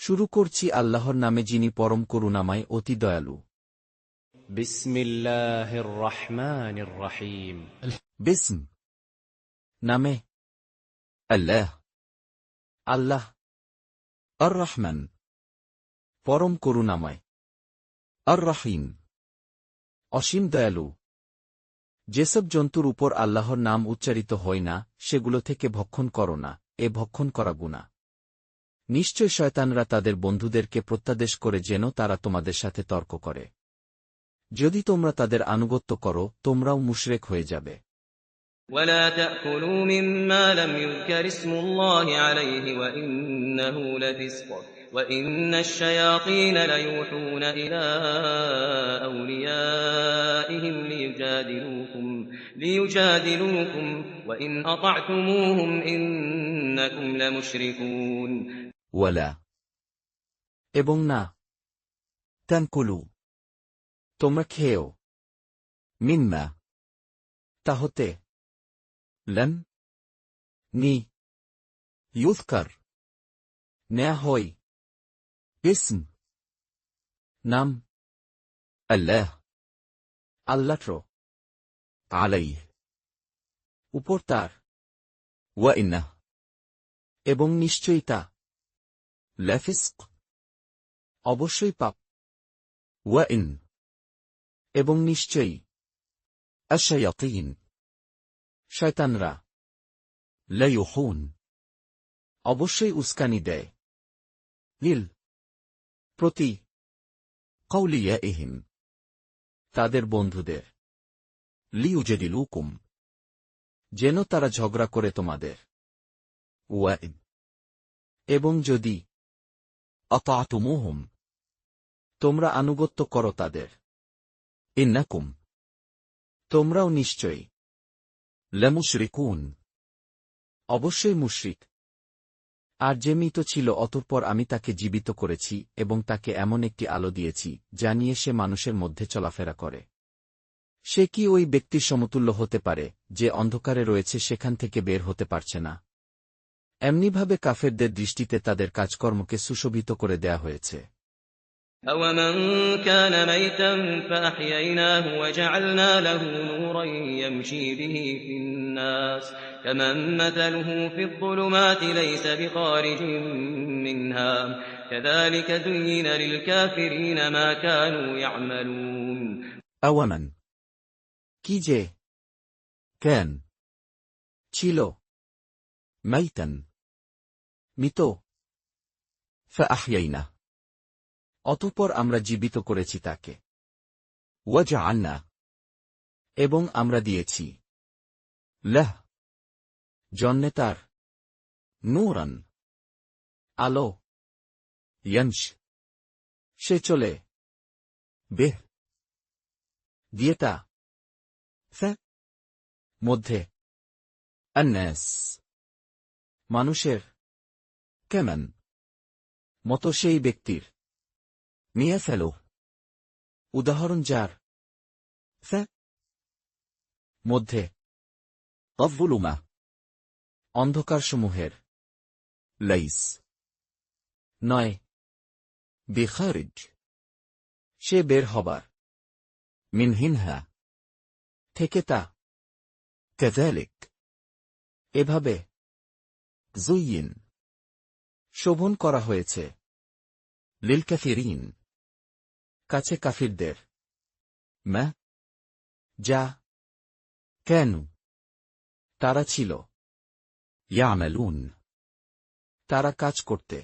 শুরু করছি আল্লাহর নামে যিনি পরম করুণাময় অতি দয়ালু। বিসমিল্লাহির রহমানির রহিম। বিসম নামে আল্লাহ, আল্লাহ আর রহমান পরম করুণাময়, আর রহিম অসীম দয়ালু। যেসব জন্তুর উপর আল্লাহর নাম উচ্চারিত হয় না সেগুলো থেকে ভক্ষণ করো না, এ ভক্ষণ করা গুনাহ। নিশ্চয় শয়তানরা তাদের বন্ধুদেরকে প্রত্যাদেশ করে যেন তারা তোমাদের সাথে তর্ক করে। যদি তোমরা তাদের আনুগত্য করো তোমরাও মুশরিক হয়ে যাবে। ولا تأكلوا مما لم يذكر اسم الله عليه وإنه لفسق وإن الشياطين ليوحون إلى أوليائهم ليجادلوكم وإن أطعتموهم إنكم لمشركون ওয়ালা এবং না তানকুলু তোমরা খেয়েও মিম্মা তা হতে লম নি ইউযকার নেয়া হয় ইসম নাম আল্লাহ আল্লাহর আলাইহ উপর তার ওয়া ইন্নাহ এবং নিশ্চয়ই তা লাফিসক অবশ্যই পাপ ওয়া ইন এবং নিশ্চয়ই আশ-শায়াতিন শয়তানরা লায়ুহুন অবশ্যই উস্কানি দেয় লিল প্রতি কাউলিয়াইহিম তাদের বন্ধুদের লিউজাদিলুকুম যেন তারা ঝগড়া করে তোমাদের ওয়াইদ এবং যদি আতাতুমুহুম তোমরা আনুগত্য করো তাদের ইন্নাকুম তোমরাও নিশ্চয়ই লামুশরিকুন অবশ্যই মুশরিক। আর যে মৃত ছিল অতঃপর আমি তাকে জীবিত করেছি এবং তাকে এমন একটি আলো দিয়েছি যা নিয়ে সে মানুষের মধ্যে চলাফেরা করে। সে কি ওই ব্যক্তির সমতুল্য হতে পারে যে অন্ধকারে রয়েছে সেখান থেকে বের হতে পারছে না? এমনিভাবে কাফেরদের দৃষ্টিতে তাদের কাজকর্মকে সুশোভিত করে দেয়া হয়েছে। أَوَمَنْ كَانَ مَيْتًا فَأَحْيَيْنَاهُ وَجَعَلْنَا لَهُ نُورًا يَمْشِي بِهِ فِي النَّاسِ كَمَنْ مَثَلُهُ فِي الظُّلُمَاتِ لَيْسَ بِخَارِجٍ مِنْهَا كَذَلِكَ زُيِّنَ لِلْكَافِرِينَ مَا كَانُوا يَعْمَلُونَ আওয়ামান কি যে কেন ছিল মাইতান মৃত ফাআহইয়াইনা অতঃপর আমরা জীবিত করেছি তাকে ওয়াজআলনা এবং আমরা দিয়েছি লাহ জন্যে তার নূরান আলো ইয়ামশ সে চলে বেহ দিয়ে তা ফা মধ্যে আন্নাস মানুষের কেমন মতো সেই ব্যক্তির নিয়ে ফেলো উদাহরণ যার ফা মধ্যে আযযুলুমা অন্ধকারসমূহের লাইস নয় বিখারিজ সে বের হবার মিনহিনহা থেকে তা কাযালিক এভাবে যুয়িন শোভন করা হয়েছে লিল কাফিরিন কাছে কাফিরদের মা যা কেন তারা ছিল ইয়ামালুন তারা কাজ করতে।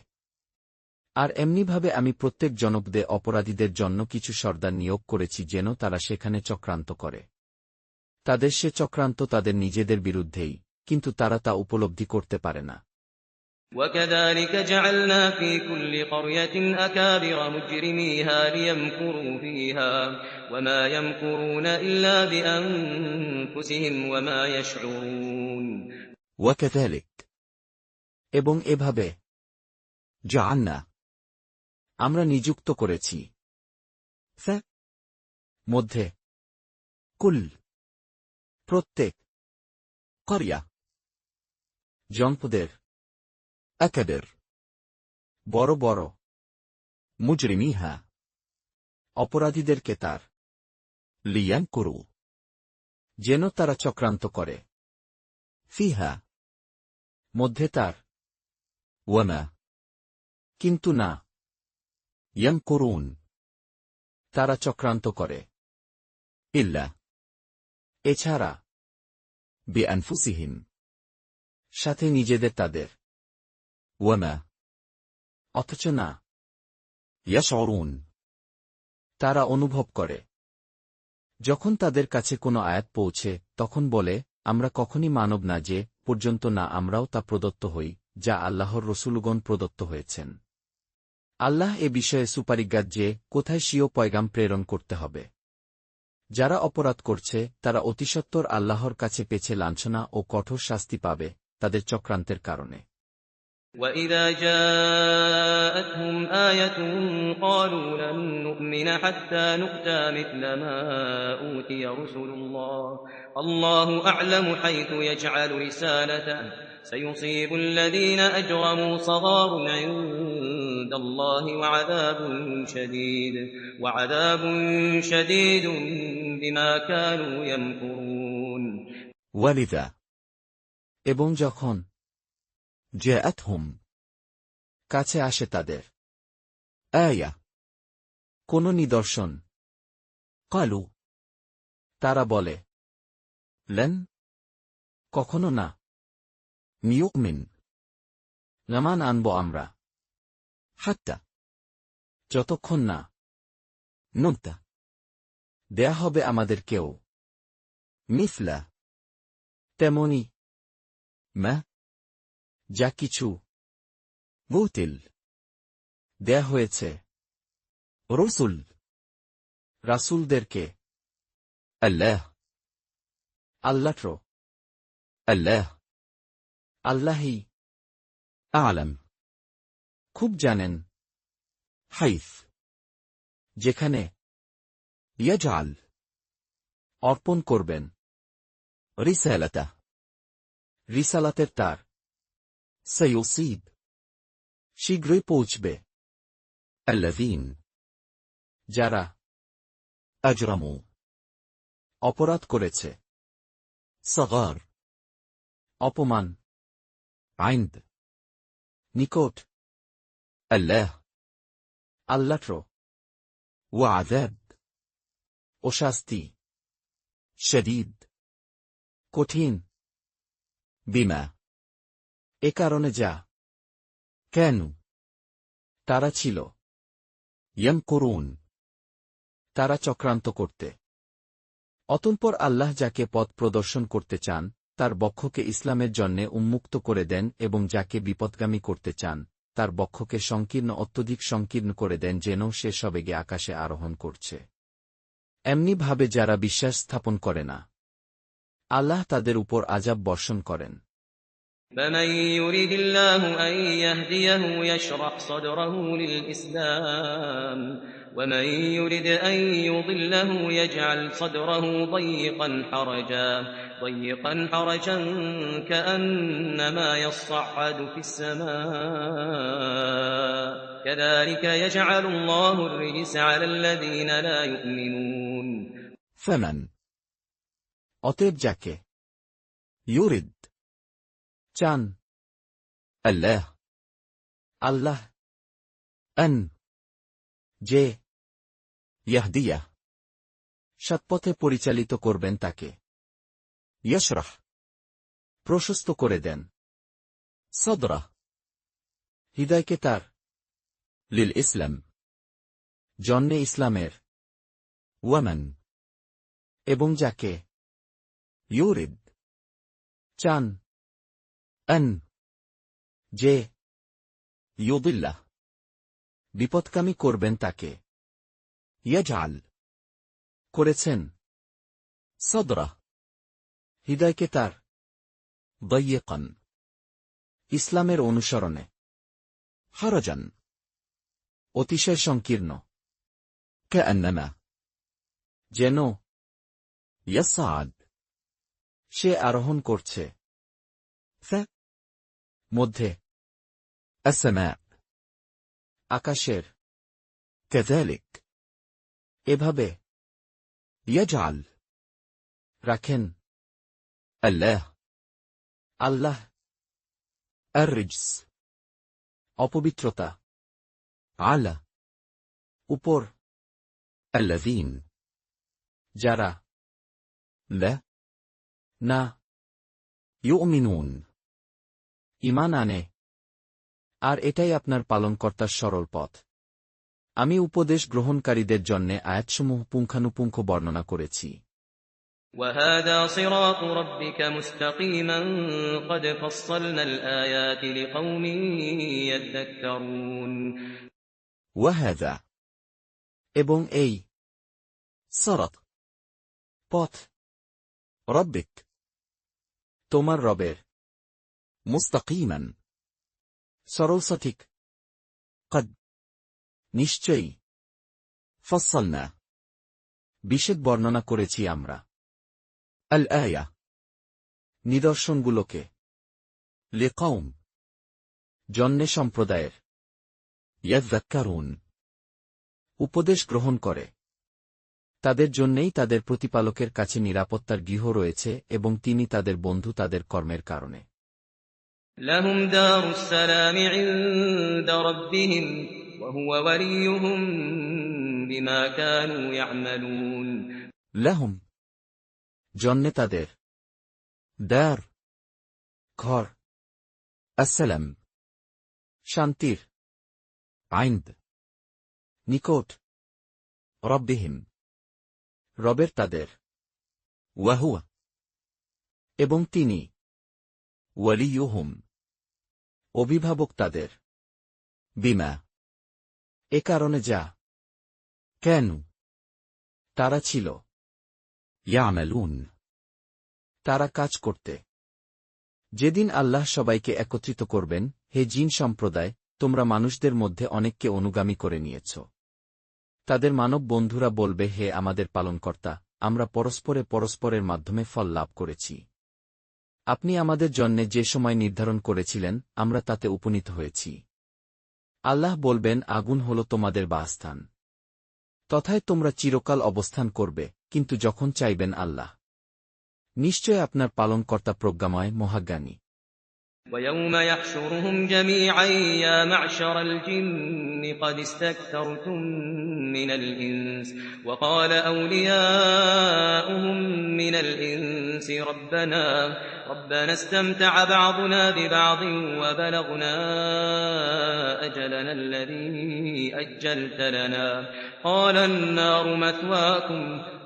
আর এমনিভাবে আমি প্রত্যেক জনপদে অপরাধীদের জন্য কিছু সর্দার নিয়োগ করেছি যেন তারা সেখানে চক্রান্ত করে। তাদের সে চক্রান্ত তাদের নিজেদের বিরুদ্ধেই, কিন্তু তারা তা উপলব্ধি করতে পারে না। وَكَذَلِكَ جَعَلْنَا فِي كُلِّ قَرْيَةٍ أَكَابِرَ مُجْرِمِيهَا لِيَمْكُرُوا فِيهَا وَمَا يَمْكُرُونَ إِلَّا بِأَنفُسِهِمْ وَمَا يَشْعُرُونَ ওয়াকাযালিক এবং এভাবে জাআলনা আমরা নিযুক্ত করেছি ফা মধ্যে কুল প্রত্যেক করিয়া জনপদের আকাবের বড় বড় মুজরিমিহা অপরাধীদেরকে তার লিয়ান করু যেন তারা চক্রান্ত করে ফিহা মধ্যে তার ওয়ামা কিন্তু না ইয়াম করুন তারা চক্রান্ত করে ইল্লা এছাড়া বিআনফুসিহিম সাথে নিজেদের তাদের ওয়ামা অথচ না ইয়াশউরুন তারা অনুভব করে যখন তাদের কাছে কোনো আয়াত পৌঁছে তখন বলে আমরা কখনই মানব না যে পর্যন্ত না আমরাও তা প্রদত্ত হই যা আল্লাহর রসূলগণ প্রদত্ত হয়েছেন আল্লাহ এ বিষয়ে সুপারিজ্ঞাত যে কোথায় স্বীয় পয়গাম প্রেরণ করতে হবে যারা অপরাধ করছে তারা অতিসত্বর আল্লাহর কাছে পেছে লাঞ্ছনা ও কঠোর শাস্তি পাবে তাদের চক্রান্তের কারণে وَإِذَا جَاءَتْهُمْ آيَةٌ قَالُوا لَن نُّؤْمِنَ حَتَّىٰ نُؤْتَىٰ مِثْلَ مَا أُوتِيَ رُسُلُ اللَّهِ ۖ اللَّهُ أَعْلَمُ حَيْثُ يَجْعَلُ رِسَالَتَهُ ۗ سَيُصِيبُ الَّذِينَ أَجْرَمُوا صَغَارٌ عِندَ اللَّهِ وَعَذَابٌ شَدِيدٌ بِمَا كَانُوا يَمْكُرُونَ ওয়ালিদা এবং যখন জাআতহুম কাছে আসে তাদের আয়া কোন নিদর্শন ক্বালু তারা বলে লেন কখনো না নিউমিন ঈমান আনব আমরা হাত্তা যতক্ষণ না নুতা দেয়া হবে আমাদেরকেও মিসলা তেমনি মা যা কিছু উতিল দেয়া হয়েছে রসুল রাসূলদেরকে আল্লাহই আ'লাম খুব জানেন হাইথ যেখানে ইয়াজআল অর্পণ করবেন রিসালাতের তার সায়ুসীব শীঘ্রই পৌঁছবে আল্লাযীন যারা আজরামু অপরাধ করেছে সগর অপমান আইন্দ নিকট আল্লাহর ওয়াযাব ও শাস্তি শদীদ কঠিন বিমা এ কারণে যা কেন তারা ছিল ইয়ামকুরুন তারা চক্রান্ত করতে অতঃপর আল্লাহ যাকে পথ প্রদর্শন করতে চান তার বক্ষকে ইসলামের জন্যে উন্মুক্ত করে দেন এবং যাকে বিপথগামী করতে চান তার বক্ষকে অত্যধিক সংকীর্ণ করে দেন যেন সে সবেগে আকাশে আরোহণ করছে এমনি ভাবে যারা বিশ্বাস স্থাপন করে না আল্লাহ তাদের উপর আযাব বর্ষণ করেন فَمَن يُرِدِ اللَّهُ أَن يَهْدِيَهُ يَشْرَحْ صَدْرَهُ لِلْإِسْلَامِ وَمَن يُرِدْ أَن يُضِلَّهُ يَجْعَلْ صَدْرَهُ ضَيِّقًا حَرَجًا كَأَنَّمَا يَصَّعَّدُ فِي السَّمَاءِ كَذَلِكَ يَجْعَلُ اللَّهُ الرِّجْسَ عَلَى الَّذِينَ لَا يُؤْمِنُونَ ফামান অতএব যাকে ইউরিদ চান আল্লাহ আন যে ইয়াহদিয়া সৎপথে পরিচালিত করবেন তাকে ইয়াশরাহ প্রশস্ত করে দেন সদরা হৃদয়কে তার লিল ইসলাম জন্যে ইসলামের ওয়ামান এবং যাকে ইউরিদ চান আন যে ইউদিল্লাহ বিপথগামী করবেন তাকে ইয়াজআল করেছেন সদরা হৃদয়কে তার দায়্যিকান ইসলামের অনুসরণে হারাজান অতিশয় সংকীর্ণ কাআন্নামা যেন ইয়াসআদ সে আরোহণ করছে মধ্যে আসসামা আকাশের كذلك এভাবে يجعل রাখেন الله আল্লাহ الرجس অপবিত্রতা على উপর الذين যারা لا না يؤمنون ঈমান আনে আর এটাই আপনার পালনকর্তার সরল পথ আমি উপদেশ গ্রহণকারীদের জন্যে আয়াতসমূহ পুঙ্খানুপুঙ্খ বর্ণনা করেছি وهذا صراط ربك مستقيما قد فصلنا الآيات لقوم يذكرون وهذا এবং এই صراط পথ রব্বিক তোমার রবের মুস্তাকিমান সরল সঠিক قد নিশ্চয়ই ফসলনা বিশেষ বর্ণনা করেছি আমরা আল আয়া নিদর্শনগুলোকে লিকাউম জন্যে সম্প্রদায়ের ইয়াযযাক্কারুন উপদেশ গ্রহণ করে তাদের জন্যেই তাদের প্রতিপালকের কাছে নিরাপত্তার গৃহ রয়েছে এবং তিনি তাদের বন্ধু তাদের কর্মের কারণে لهم دار السلام عند ربهم وهو وليهم بما كانوا يعملون লাহুম জন্যে তাদের দার ঘর আসসালাম শান্তির আইন্দ নিকট রব্বিহিম রবের তাদের ওয়াহুয়া এবং তিনি ওয়ালিয়ুহুম অভিভাবক তাদের বিমা এ কারণে যা কেন তারা ছিল ইয়ামালুন তারা কাজ করতে যেদিন আল্লাহ সবাইকে একত্রিত করবেন হে জিন সম্প্রদায় তোমরা মানুষদের মধ্যে অনেককে অনুগামী করে নিয়েছ তাদের মানব বন্ধুরা বলবে হে আমাদের পালনকর্তা আমরা পরস্পরের মাধ্যমে ফল লাভ করেছি আপনি আমাদের জন্যে যে সময় নির্ধারণ করেছিলেন আমরা তাতে উপনীত হয়েছি আল্লাহ বলবেন আগুন হল তোমাদের বাসস্থান তথায় তোমরা চিরকাল অবস্থান করবে কিন্তু যখন চাইবেন আল্লাহ নিশ্চয় আপনার পালনকর্তা প্রজ্ঞাময় মহাজ্ঞানী ويوم يحشرهم جميعا يا معشر الجن قد استكثرتم من الإنس وقال أولياؤهم من الإنس ربنا استمتع بعضنا ببعض وبلغنا أجلنا الذي أجلت لنا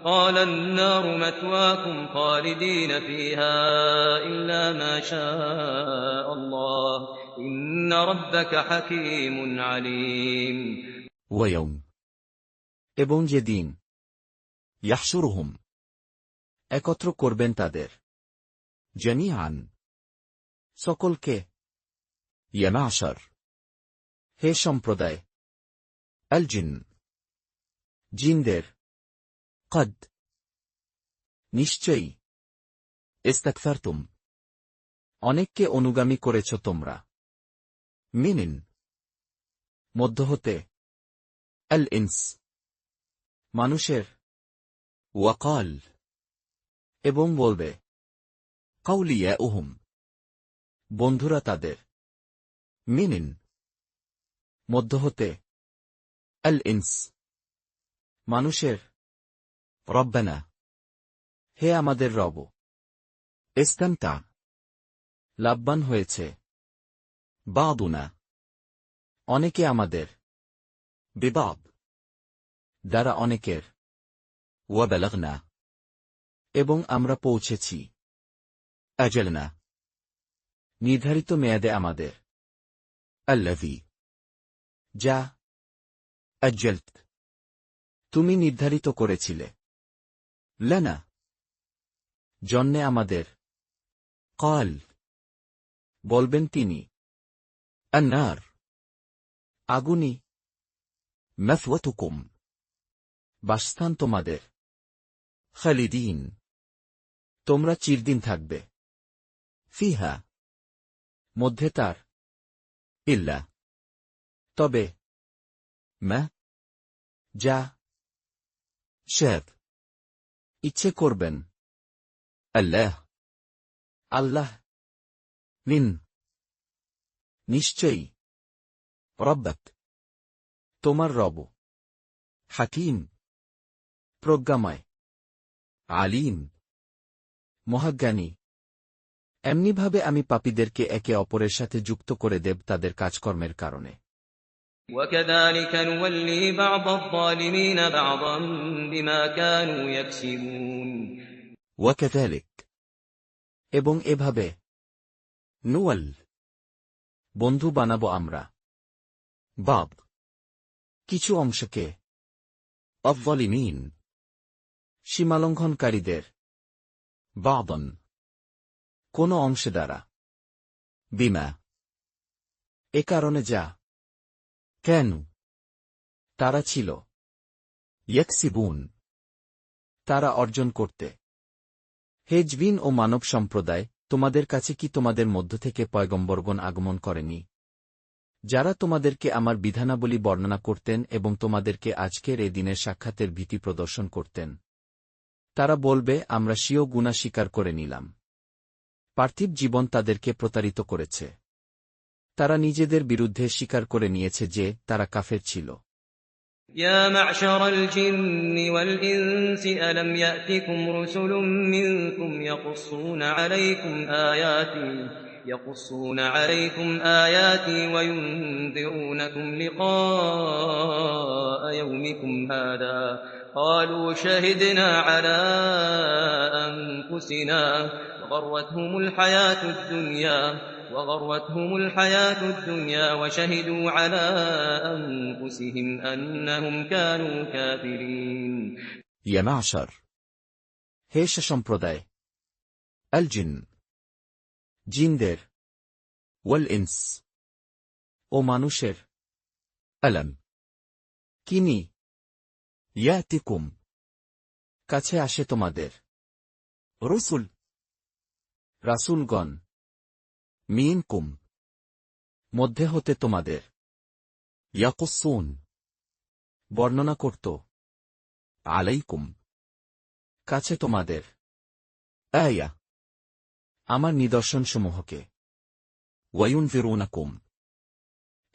قال النار مثواكم خالدين فيها إلا ما شاء الله إن ربك حكيم عليم ওয়ায়ুম এবং যেদিন ইয়াহশুরুহুম একত্র করবেন তাদের জামিআন সকলকে ইয়া মা'শার হে সম্প্রদায় আল জিন জিনদের কদ নিশ্চয়ই ইস্তাকসারতুম অনেককে অনুগামী করেছ তোমরা মিনিন মধ্য হতে আল ইনস মানুষের ওয়াকাল এবং বলবে কাউলিয়াউহুম বন্ধুরা তাদের মিনিন মধ্য হতে আল ইনস মানুষের রব্বানা হে আমাদের রব ইস্তামতা লাভবান হয়েছে বাদুনা অনেকে আমাদের বিবাদ দ্বারা অনেকের ওয়াবালাগনা এবং আমরা পৌঁছেছি আজলনা নির্ধারিত মেয়াদে আমাদের আল্লাযী যা আজ্জালত তুমি নির্ধারিত করেছিলে লানা জন্যে আমাদের কাল বলবেন তিনি আন্নার আগুনি মাসওয়াতুকুম বাসস্থান তোমাদের খালিদিন তোমরা চিরদিন থাকবে ফিহা মধ্যে তার ইল্লা তবে মা যা শেদ ইচ্ছে করবেন আল্লাহ আল্লাহ নিন নিশ্চয়ই রব্বাক তোমার রব হাকিম প্রজ্ঞাময় আলিম মহাজ্ঞানী এমনিভাবে আমি পাপীদেরকে একে অপরের সাথে যুক্ত করে দেব তাদের কাজকর্মের কারণে وكذلك نولي بعض الظالمين بعضا بما كانوا يكسبون ওয়াকাযালিক এবং এভাবে নুয়াল বন্ধু বানাবো আমরা বাব কিছু অংশকে আয-যালিমিন সীমালঙ্ঘনকারীদের বাদন কোন অংশে দ্বারা বিমা এ কারণে যা কেন তারা ছিল ইয়াকসিবুন তারা অর্জন করতে হে জিন ও মানব সম্প্রদায় তোমাদের কাছে কি তোমাদের মধ্য থেকে পয়গম্বরগণ আগমন করেনি যারা তোমাদেরকে আমার বিধানাবলী বর্ণনা করতেন এবং তোমাদেরকে আজকের এ দিনের সাক্ষাতের ভীতি প্রদর্শন করতেন তারা বলবে আমরা স্বীয় গুনাহ স্বীকার করে নিলাম পার্থিব জীবন তাদেরকে প্রতারিত করেছে তারা নিজেদের বিরুদ্ধে স্বীকার করে নিয়েছে যে তারা কাফের ছিল يا معشر الجن والإنس ألم يأتكم رسل منكم يقصون عليكم آياتي وينذرونكم لقاء يومكم هذا قالوا شهدنا على أنفسنا وغرتهم الحياة الدنيا وشهدوا على أنفسهم أنهم كانوا كافرين ইয়া মা'শার হে সম্প্রদায় আল জিন জিনদের ওয়াল ইনস ও মানুষের আলম কিনি ইয়াতিকুম কাছে আসে তোমাদের রসুল রাসূলগণ মিনকুম মধ্যে হতে তোমাদের ইয়াকুসুন বর্ণনা করত আলাইকুম কাছে তোমাদের আয়া আমার নিদর্শনসমূহকে ওয়ায়ুনযিরুনাকুম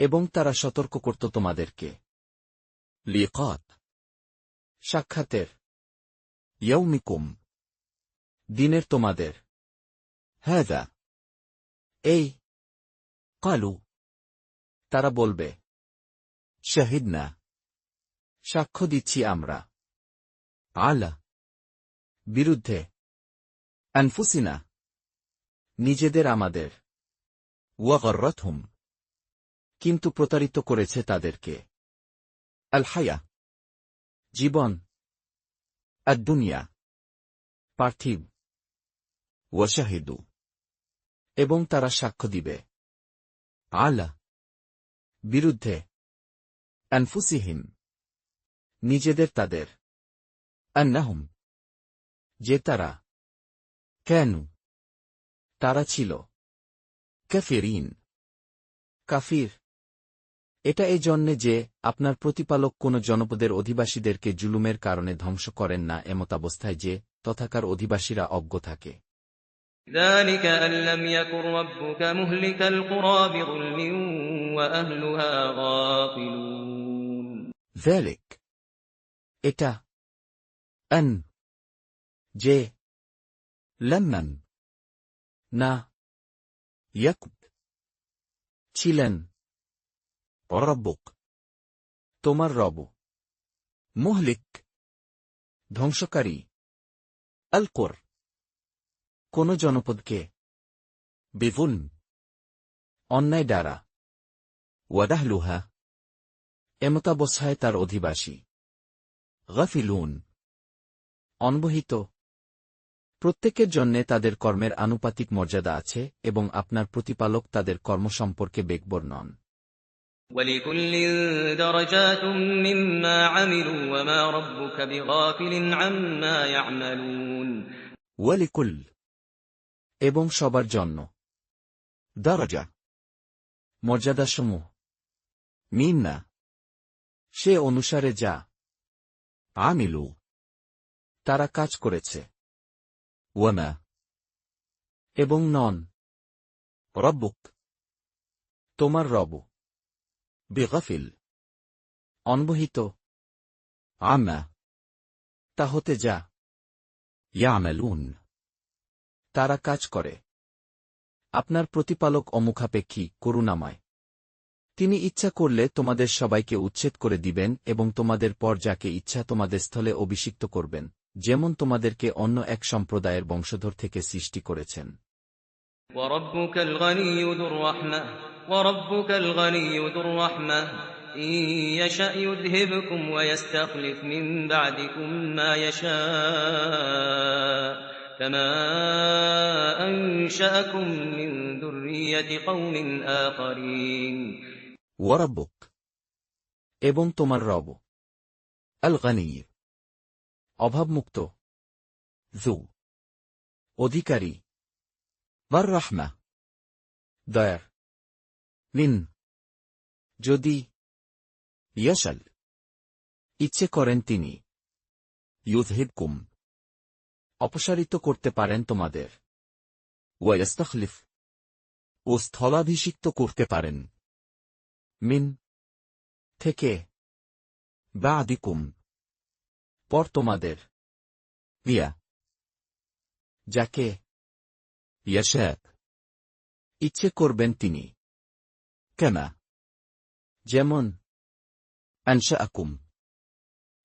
এবং তারা সতর্ক করত তোমাদেরকে লিকাত সাক্ষাতের ইয়াউমিকুম দিনের তোমাদের হাযা এই কালু তারা বলবে শাহিদনা সাক্ষ্য দিচ্ছি আমরা আলা বিরুদ্ধে আনফুসিনা নিজেদের আমাদের ওয়াগররাতহুম কিন্তু প্রতারিত করেছে তাদেরকে আল হায়া জীবন আদ-দুনিয়া পার্থিব ওয়াশাহিদু এবং তারা সাক্ষ্য দিবে আলা বিরুদ্ধে আনফুসিহিম নিজেদের তাদের আন্নাহুম যে তারা কেন তারা ছিল কাফিরিন কাফির এটা এই জন্যে যে আপনার প্রতিপালক কোন জনপদের অধিবাসীদেরকে জুলুমের কারণে ধ্বংস করেন না এমতাবস্থায় যে তথাকার অধিবাসীরা অজ্ঞ থাকে ذلك أن لم يكن ربك مهلك القرى بظلم وأهلها غافلون ذلك এটা আন যে লাম্মান না ইয়াকুব ছিলেন রব্বুক তোমার রব মুহলিক ধ্বংসকারী আল কুর কোন জনপদকে বিজুলম অন্যায় দ্বারা ওয়াদাহলুহা এমতাবস্থায় তার অধিবাসী গাফিলুন অনবহিত প্রত্যেকের জন্যে তাদের কর্মের আনুপাতিক মর্যাদা আছে এবং আপনার প্রতিপালক তাদের কর্ম সম্পর্কে বেকবর নন ولكل درجات مما عملوا وما ربك بغافل عما يعملون ওয়ালিকুল এবং সবার জন্য দরজা মর্যাদাসমূহ মিন্না সে অনুসারে যা আমিলু, তারা কাজ করেছে। ওয়ামা, এবং নন। রব্বুক, তোমার রব। বিগাফিল, অনবহিত। আমা, তা হতে যা। ইয়ামালুন, তারা কাজ করে। আপনার প্রতিপালক অমুখাপেক্ষী, করুণাময়। তিনি ইচ্ছা করলে তোমাদের সবাইকে উচ্ছেদ করে দিবেন এবং তোমাদের পর যাকে ইচ্ছা তোমাদের স্থলে অভিষিক্ত করবেন, যেমন তোমাদেরকে অন্য এক সম্প্রদায়ের বংশধর থেকে সৃষ্টি করেছেন। وربك الغني ذو الرحمة إن يشأ يذهبكم ويستخلف من بعدكم ما يشاء كما أنشأكم من ذرية قوم آخرين ওয়ারাব্বুক, এবং তোমার রব। আল গনী, অভাবমুক্ত। যু, অধিকারী। ওয়ার রাহমা, দয়ার। লিন, যদি। ইয়াশাল, ইচ্ছে করেন তিনি। ইউযহিবকুম, অপসারিত করতে পারেন তোমাদের। ওয়ায়াস্তাখলিফ, ও স্থলাভিষিক্ত করতে পারেন। মিন, থেকে। বা'দিকুম, পর তোমাদের। ইয়া, যাকে। ইয়াশা, ইচ্ছে করবেন তিনি। কেমা, যেমন। আনশাআকুম,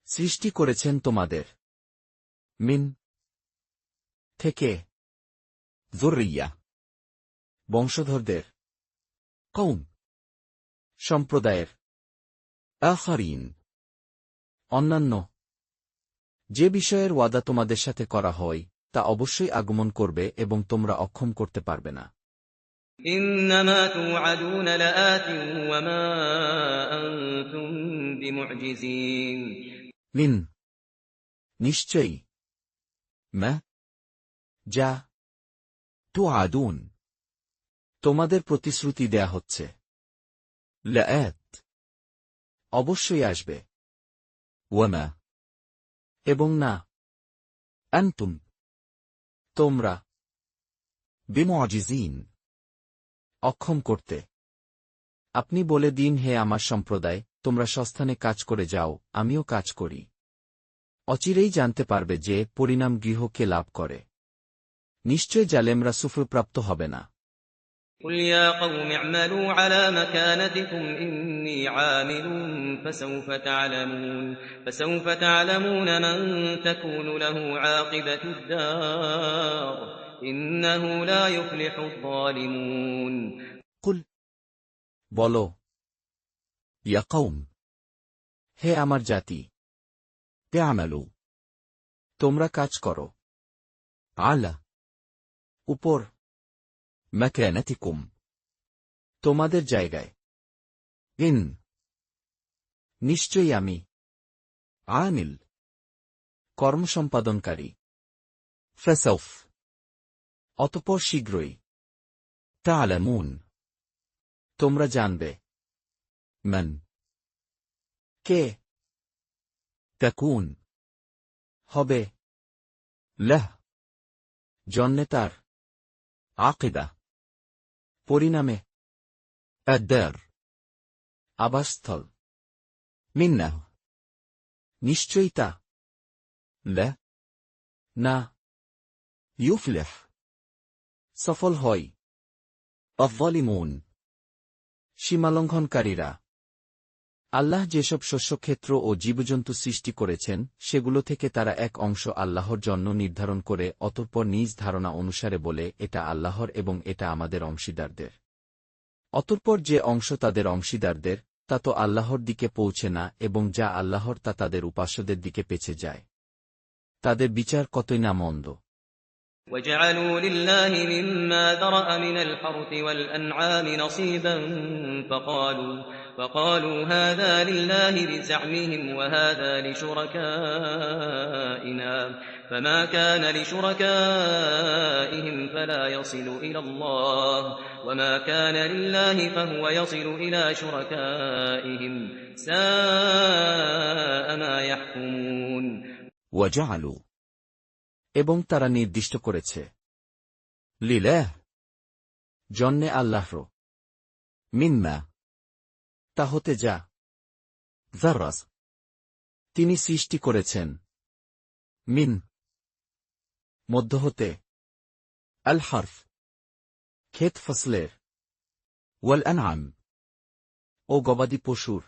সৃষ্টি করেছেন তোমাদের। মিন, থেকে। যুররিয়া, বংশধরদের। কওম, সম্প্রদায়ের। আখারিন, অন্যান্য। যে বিষয়ের ওয়াদা তোমাদের সাথে করা হয় তা অবশ্যই আগমন করবে এবং তোমরা অক্ষম করতে পারবে না। إنما توعدون لآت وما أنتم بمعجزين লিন, নিশ্চয়ই। মা, যা। তুআদুন, তোমাদের প্রতিশ্রুতি দেয়া হচ্ছে। লাআত, অবশ্যই আসবে। ওয়ামা, এবং না। আনতুম, তোমরা। বিমুআজিজিন, অক্ষম করতে। আপনি বলে দিন, হে আমার সম্প্রদায়, তোমরা সস্থানে কাজ করে যাও, আমিও কাজ করি। অচিরেই জানতে পারবে যে পরিণাম গৃহকে লাভ করে। নিশ্চয় জালেমরা সুফলপ্রাপ্ত হবে না। قل يا قوم اعملوا على مكانتكم إني عامل فسوف تعلمون من تكون له عاقبة الدار إنه لا يفلح الظالمون কুল, বলো। ইয়া কওম, হে আমার জাতি। ইয়ামালু, তোমরা কাজ করো। আলা, উপর। মাকানাতিকুম, তোমাদের জায়গায়। ইন, নিশ্চয়ই আমি। আমিল, কর্মসম্পাদনকারী। ফাসাউফ, অতঃপর শীঘ্রই। তা'লামুন, তোমরা জানবে। মান, কে। তাকুন, হবে। লাহ, জন্মে তার। আকিবা, পরিণামে। আদ-দার, আবাসস্থল। মিন্নাহ, নিশ্চয়ই তা। লা, না। ইউফলিহ, সফল হয়। আয-যালিমুন, সীমালঙ্ঘনকারীরা। আল্লাহ যেসব শস্যক্ষেত্র ও জীবজন্তু সৃষ্টি করেছেন সেগুলো থেকে তারা এক অংশ আল্লাহর জন্য নির্ধারণ করে অতঃপর নিজ ধারণা অনুসারে বলে এটা আল্লাহর এবং এটা আমাদের অংশীদারদের। অতঃপর যে অংশ তাদের অংশীদারদের তা তো আল্লাহর দিকে পৌঁছে না এবং যা আল্লাহর তা তাদের উপাস্যদের দিকে পেছে যায়। তাদের বিচার কতই না মন্দ। وجعلوا لله مما ذرأ من الحرث والأنعام نصيبا فقالوا هذا لله بزعمهم وهذا لشركائنا فما كان لشركائهم فلا يصل إلى الله وما كان لله فهو يصل إلى شركائهم ساء ما يحكمون وجعلوا এবং তারা নির্দিষ্ট করেছে লিলাহ জন্যে আল্লাহর মিম্মা তা হতে যা যাররাস তিনি সৃষ্টি করেছেন মিন মধ্য হতে আল হারফ ক্ষেত ফসলের ওয়াল আনআম ও গবাদি পশুর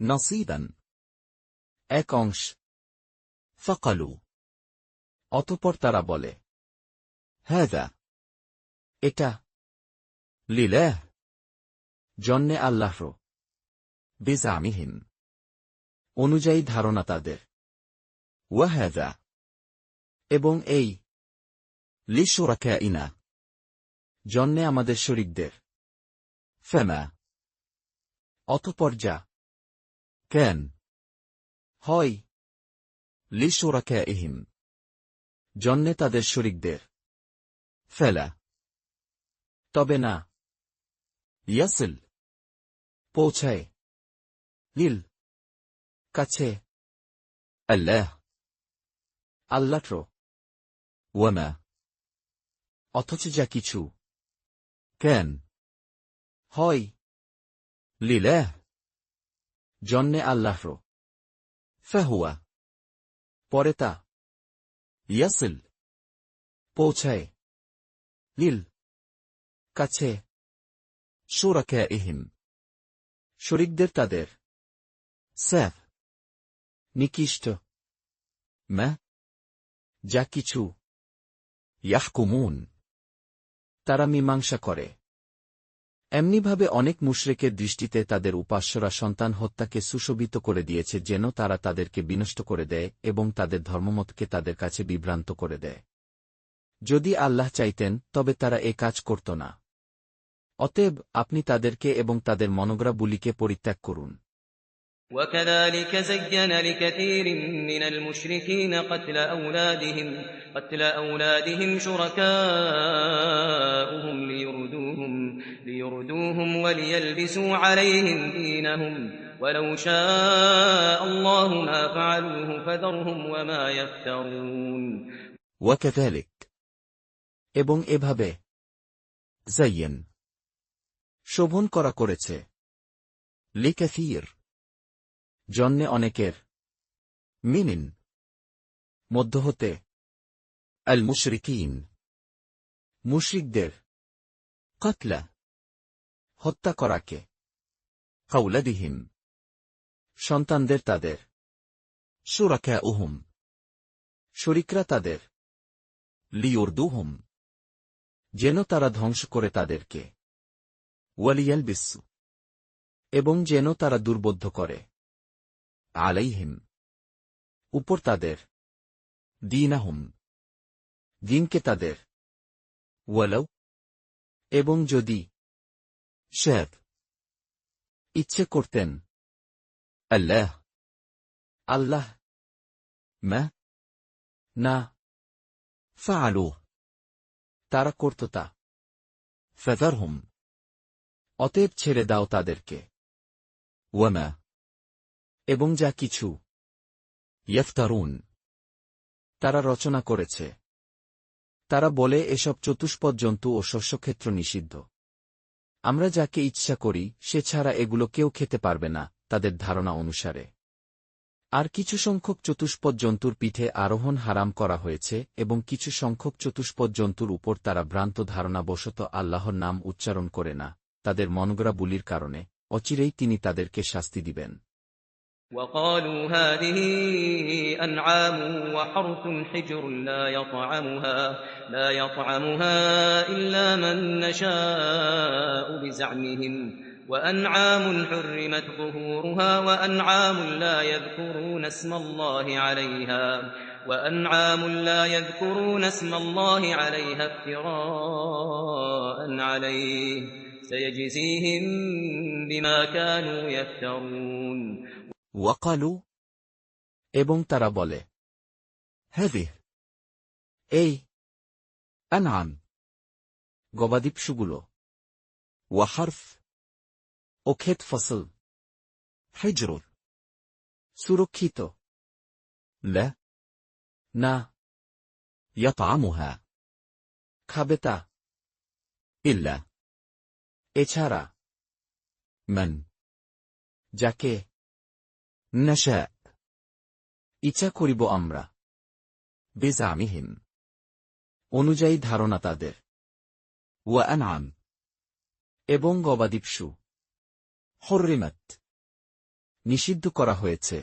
নসীবান এক অংশ ফাকালু অতঃপর তারা বলে হাযা এটা লিলাহ জন্যে আল্লাহর বিজামিহিম অনুযায়ী ধারণা তাদের ওয়াহাযা এবং এই লিশুরাকাইনা জন্যে আমাদের শরীকদের ফামা অতঃপর যা কেন হয় লিশুরাকাইহিম জন্যে তাদের শরীকদের ফেলা তবে না ইয়াসিল পৌঁছায় লিল কাছে আল্লাহ আল্লাহর ওয়ামা অথচ যা কিছু কেন হয় লিলাহ জন্যে আল্লাহর ফাহুয়া পরে তা ইয়াসিল পৌঁছায় লিল কাছে শুরাকাইহিম শরীকদের তাদের সাফ নিকৃষ্ট মা যা কিছু ইয়াহকুমুন তারা মীমাংসা করে এমনিভাবে অনেক মুশরিকের দৃষ্টিতে তাদের উপাস্যরা সন্তান হত্যাকে সুশোভিত করে দিয়েছে যেন তারা তাদেরকে বিনষ্ট করে দেয় এবং তাদের ধর্মমতকে তাদের কাছে বিভ্রান্ত করে দেয় যদি আল্লাহ চাইতেন তবে তারা এ কাজ করত না অতএব আপনি তাদেরকে এবং তাদের মনোগ্রাগুলিকে পরিত্যাগ করুন وكذلك زين لكثير من المشركين قتل أولادهم شركاؤهم ليردوهم وليلبسوا عليهم دينهم ولو شاء الله ما فعلوه فذرهم وما يفترون وكذلك এবং এভাবে জাইয়েন শোভন করা করেছে লিকাসীর জন্যে অনেকের মিনিন মধ্য হতে আল মুশরিকিন মুশরিকদের কতলা হত্যা করাকে আওলাদিহিম সন্তানদের তাদের শুরাকাউহুম শরীকরা তাদের লিয়ুরদুহুম যেন তারা ধ্বংস করে তাদেরকে ওয়ালিয়ালবিসু এবং যেন তারা দুর্বোধ্য করে আলাইহিম উপর তাদের দীনাহুম দিনকে তাদের ওয়ালাউ এবং যদি শাদ ইচ্ছে করতেন আল্লাহ আল্লাহ মা না ফাআলু তারা করত তা ফাযারহুম অতএব ছেড়ে দাও তাদেরকে ওয়ামা এবং যা কিছু ইফতারুন তারা রচনা করেছে তারা বলে এসব চতুষ্পদ জন্তু ও শস্যক্ষেত্র নিষিদ্ধ আমরা যাকে ইচ্ছা করি সে ছাড়া এগুলো কেউ খেতে পারবে না তাদের ধারণা অনুসারে আর কিছু সংখ্যক চতুষ্পদ জন্তুর পিঠে আরোহণ হারাম করা হয়েছে এবং কিছু সংখ্যক চতুষ্পদ জন্তুর উপর তারা ভ্রান্ত ধারণাবশত আল্লাহর নাম উচ্চারণ করে না তাদের মনগড়াগুলির কারণে অচিরেই তিনি তাদেরকে শাস্তি দিবেন وقالوا هذه أنعام وحرث حجر لا يطعمها إلا من نشاء بزعمهم وأنعام حرمت ظهورها وأنعام لا يذكرون اسم الله عليها افتراء عليه سيجزيهم بما كانوا يفترون ওয়াকালু এবং তারা বলে হাযিহ এই আনআম গবাদি পশুগুলো وحرف ও ক্ষেত ফসল حجر সুরক্ষিত لا না يطعمها খাবে তা إلا এছাড়া من যাকে نشاء ইচ্ছা করিব আমরা بزعمهم অনুযায়ী ধারণা তাদের وأنعم এবং গবাদিপশু حرمت নিষিদ্ধ করা হয়েছে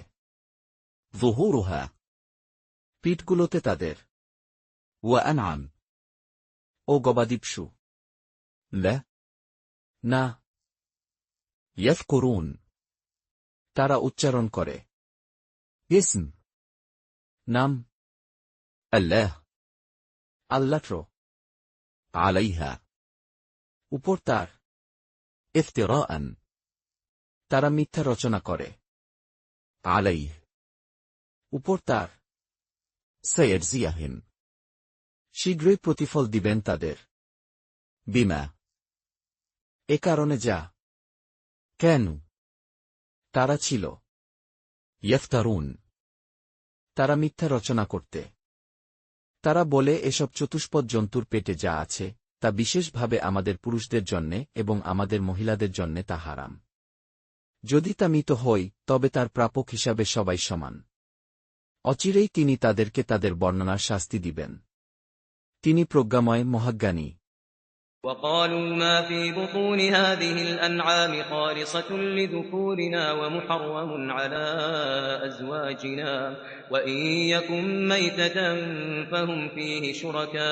ظهورها পিঠগুলোতে তাদের وأنعم ও গবাদিপশু لا না يذكرون তারা উচ্চারণ করে اسم নাম الله আল্লাহর عليها উপর তার افتراء তারা মিথ্যা রচনা করে عليه উপর তার سيجزيهم শীঘ্রই প্রতিফল দিবেন তাদের بما এ কারণে যা كانوا তারা ছিল يفترون তারা মিথ্যা রচনা করতে তারা বলে এসব চতুষ্পদ জন্তুর পেটে যা আছে তা বিশেষভাবে আমাদের পুরুষদের জন্যে এবং আমাদের মহিলাদের জন্যে তা হারাম যদি তা মৃত হই তবে তার প্রাপক হিসাবে সবাই সমান অচিরেই তিনি তাদেরকে তাদের বর্ণনার শাস্তি দিবেন তিনি প্রজ্ঞাময় মহাজ্ঞানী وقالوا ما في بطون هذه الأنعام خالصة لذكورنا ومحرم على أزواجنا وإن يكن ميتة فهم فيه شركاء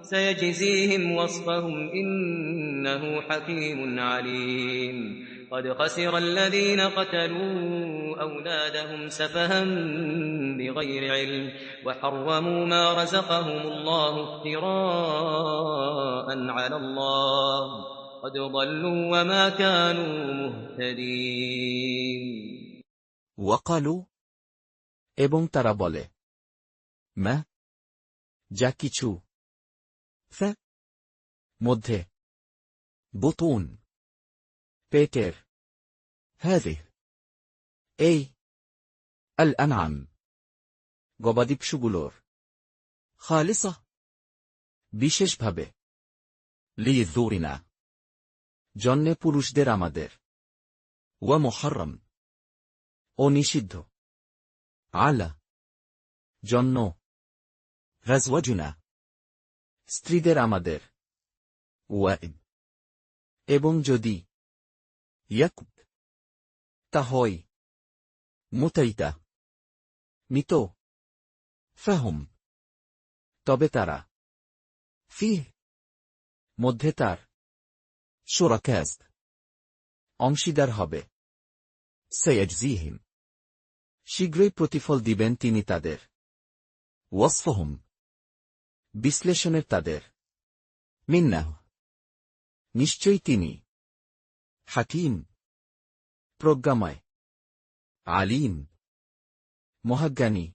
سيجزيهم وصفهم إنه حكيم عليم قد خسر الذين قتلوا أولادهم سفها بغير علم وحرموا ما رزقهم الله افتراء على الله قد ضلوا وما كانوا مهتدين وقالوا এবং তারা বলে ما যা কিছু ف মধ্যে بطون পেটের هذه এই الأنعام গবাদিপশুগুলোর خالصة বিশেষভাবে لذورنا জন্যে পুরুষদের আমাদের ومحرم ও নিষিদ্ধ على জন্য أزواجنا স্ত্রীদের আমাদের وإن এবং যদি يكن তা হয় متيتة মৃত فهم তবে তারা فيه মধ্যে তার شركاء অংশীদার হবে سيجزيهم শীঘ্রই প্রতিফল দিবেন তিনি তাদের وصفهم বিশ্লেষণের তাদের منه নিশ্চয়ই তিনি حكيم প্রজ্ঞাময় عليم মহাজ্ঞানী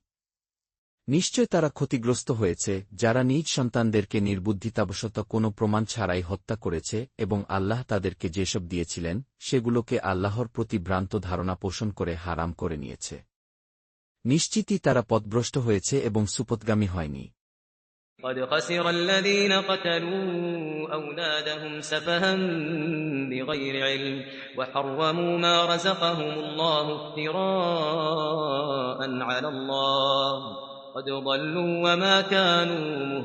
নিশ্চয় তারা ক্ষতিগ্রস্ত হয়েছে যারা নিজ সন্তানদেরকে নির্বুদ্ধিতাবশত কোনো প্রমাণ ছাড়াই হত্যা করেছে এবং আল্লাহ তাদেরকে যেসব দিয়েছিলেন সেগুলোকে আল্লাহর প্রতি ভ্রান্ত ধারণা পোষণ করে হারাম করে নিয়েছে নিশ্চিতই তারা পথভ্রষ্ট হয়েছে এবং সুপথগামী হয়নি قد خسر الذين قتلوا أولادهم سفها بغير علم وحرموا ما رزقهم الله افتراء على الله قد ضلوا وما كانوا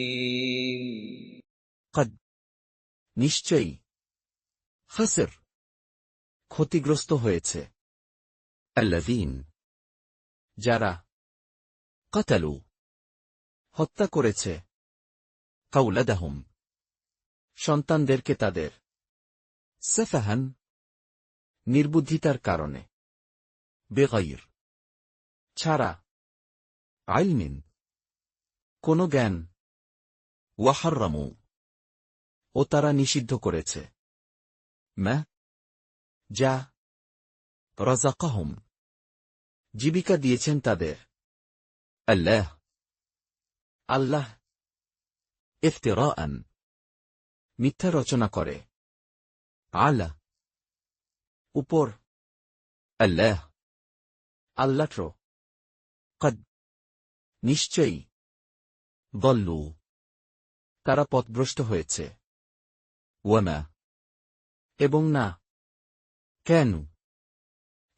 مهتدين قد নিশ্চয়ই خسر ক্ষতিগ্রস্ত হয়েছে الذين যারা قتلوا হত্যা করেছে أولادهم সন্তানদেরকে তাদের سفها নির্বুদ্ধিতার কারণে بغير ছাড়া علم কোনো জ্ঞান وحرموا ও তারা নিষিদ্ধ করেছে ما যা رزقهم জীবিকা দিয়েছেন তাদের الله আল্লাহ افتراء মিথ্যা রচনা করে। على উপর, الله আল্লাহর। قد নিশ্চয়ই ضلوا তারা পথভ্রষ্ট হয়েছে। وما এবং না, كانوا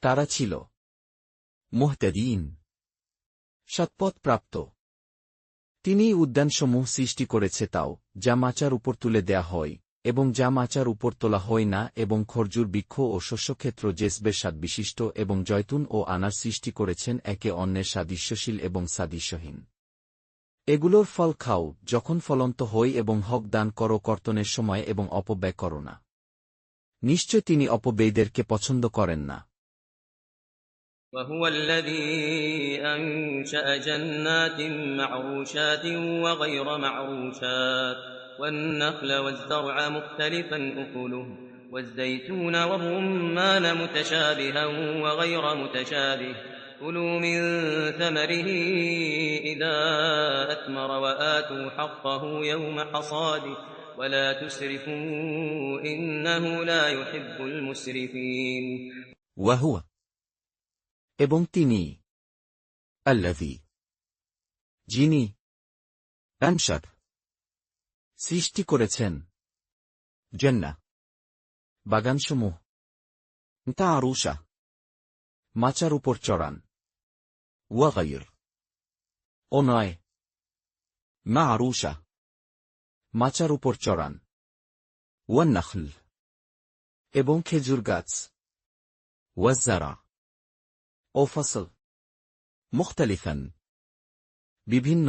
তারা ছিল مهتدين সৎপথ প্রাপ্ত। তিনিই উদ্যানসমূহ সৃষ্টি করেছে তাও, যা মাচার উপর তুলে দেয়া হয়, এবং যা মাচার উপর তোলা হয় না, এবং খরজুর বৃক্ষ ও শস্যক্ষেত্র জেসবের স্বাদবিশিষ্ট, এবং জয়তুন ও আনার সৃষ্টি করেছেন একে অন্যের সাদৃশ্যশীল এবং সাদৃশ্যহীন। এগুলোর ফল খাও যখন ফলন্ত হই, এবং হক দান করো কর্তনের সময়, এবং অপব্যয় করো না। নিশ্চয় তিনি অপব্যয়ীদেরকে পছন্দ করেন না। وهو الذي أنشأ جنات معروشات وغير معروشات والنخل والزرع مختلفا أكله والزيتون والرمان متشابها وغير متشابه كلوا من ثمره إذا أثمر وآتوا حقه يوم حصاده ولا تسرفوا إنه لا يحب المسرفين وهو এবং তিনি الذي যিনি أنشأ সৃষ্টি করেছেন جنة বাগানসমূহ معروشة মাচার উপর চড়ান, وغير ও নয় معروشة মাচার উপর চড়ান, والنخل এবং খেজুর গাছ, والزرع ও ফসল مختلفا বিভিন্ন,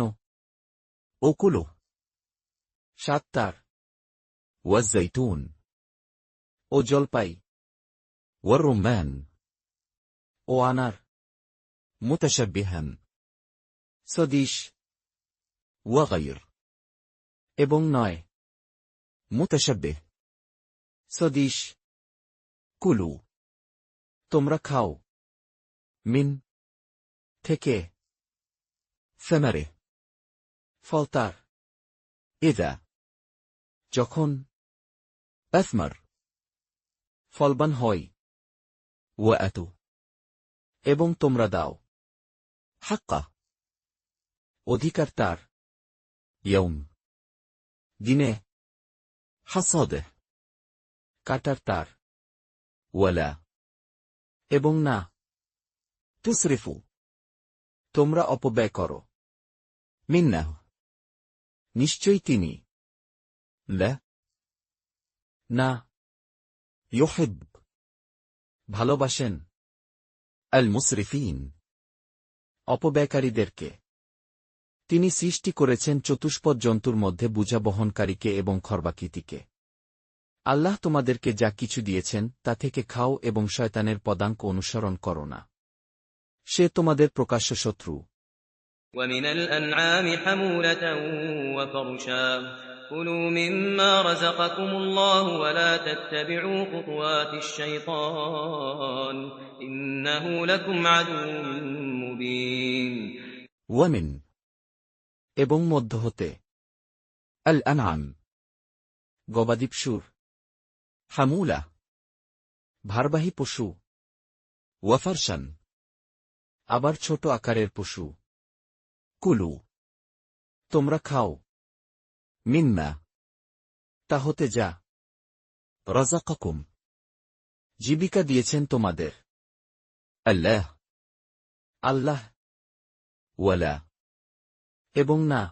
أكله স্বাদ তার, والزيتون ও জলপাই, والرمان ও আনার, متشبها সদিশ, وغير এবং নয় متشبه সদিশ। كلوا তোমরা খাও من থেকে ثمره ফল তার, إذا যখন أثمر ফলবান হয়, وأتوا এবং তোমরা দাও حقه অধিকার তার, يوم দিনে حصاده কাটার তার, ولا এবং না تسرفوا তোমরা অপব্যয় করো। منه নিশ্চয়ই তিনি لا না يحب ভালোবাসেন المسرفين অপব্যয়কারীদেরকে। তিনি সৃষ্টি করেছেন চতুষ্পদ জন্তুর মধ্যে বোঝা বহনকারীকে এবং খর্বাকৃতিকে। আল্লাহ তোমাদেরকে যা কিছু দিয়েছেন তা থেকে খাও এবং শয়তানের পদাঙ্ক অনুসরণ করো না, সে তোমাদের প্রকাশ্য শত্রু। ومن الأنعام حمولة وفرشا كلوا مما رزقكم الله ولا تتبعوا خطوات الشيطان إنه لكم عدو مبين ومن এবং মধ্য হতে الأنعام গবাদিপশুর, حمولة ভারবাহী পশু, وفرشا আবার ছোট আকারের পশু। كلوا তোমরা খাও مما তা হতে যা رزقكم জীবিকা দিয়েছেন তোমাদের الله আল্লাহ, ولا এবং না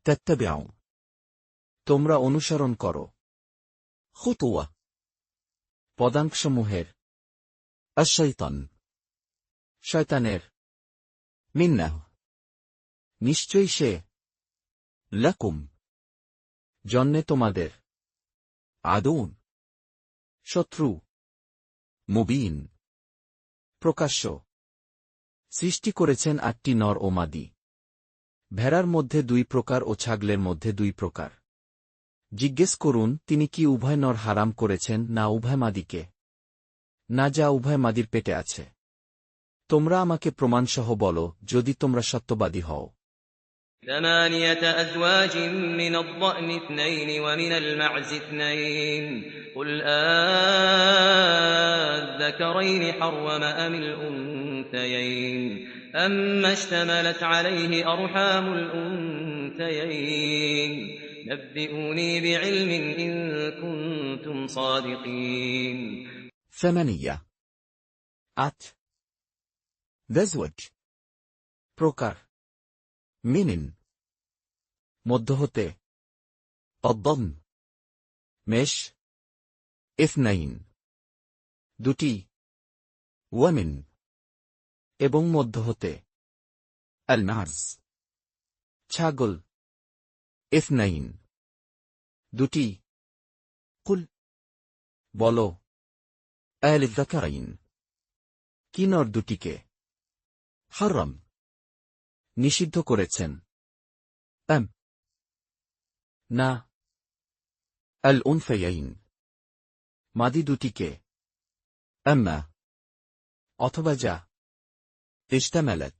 تتبعوا তোমরা অনুসরণ করো خطوة পদাঙ্কসমূহের, الشيطان শয়তানের। منه নিশ্চয়ই সে لكم জন্যে তোমাদের عدو শত্রু مبين প্রকাশ্য। সৃষ্টি করেছেন 8টি নর ও মাদি, ভেড়ার মধ্যে 2 প্রকার ও ছাগলের মধ্যে 2 প্রকার। জিজ্ঞেস করুন তিনি কি উভয় নর হারাম করেছেন না উভয় মাদিকে, না যা উভয় মাদির পেটে আছে। তোমরা আমাকে প্রমাণসহ বলো যদি তোমরা সত্যবাদী হও। ثمانية أزواج من الضأن اثنين ومن المعز اثنين قل آذكرين حرم أم الأنثيين أما اشتملت عليه أرحام الأنثيين نبئوني بعلم إن كنتم صادقين 8 ذزوج প্রকার মিনিন মধ্য হতে الضم মেষ اثنين দুটি ওয়ামিন এবং মধ্য হতে المعز ছাগল اثنين দুটি কুল বলো الذكرين কি নর দুটিকে হারাম নিষিদ্ধ করেছেন না الأنثيين মাদি দুটিকে أما অথবা যা اشتملت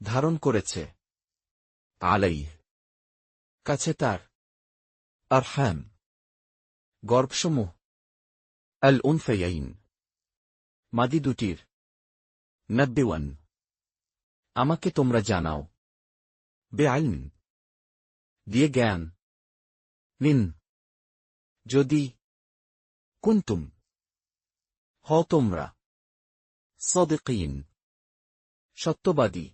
ধারণ করেছে عليه কাছে তার আরহাম গর্ভসমূহ الأنثيين মাদি দুটির নব্বিওয়ান আমাকে তোমরা জানাও বেআইন দিয়ে জ্ঞান নিন যদি কুনতুম হও তোমরা সাদিকিন সত্যবাদী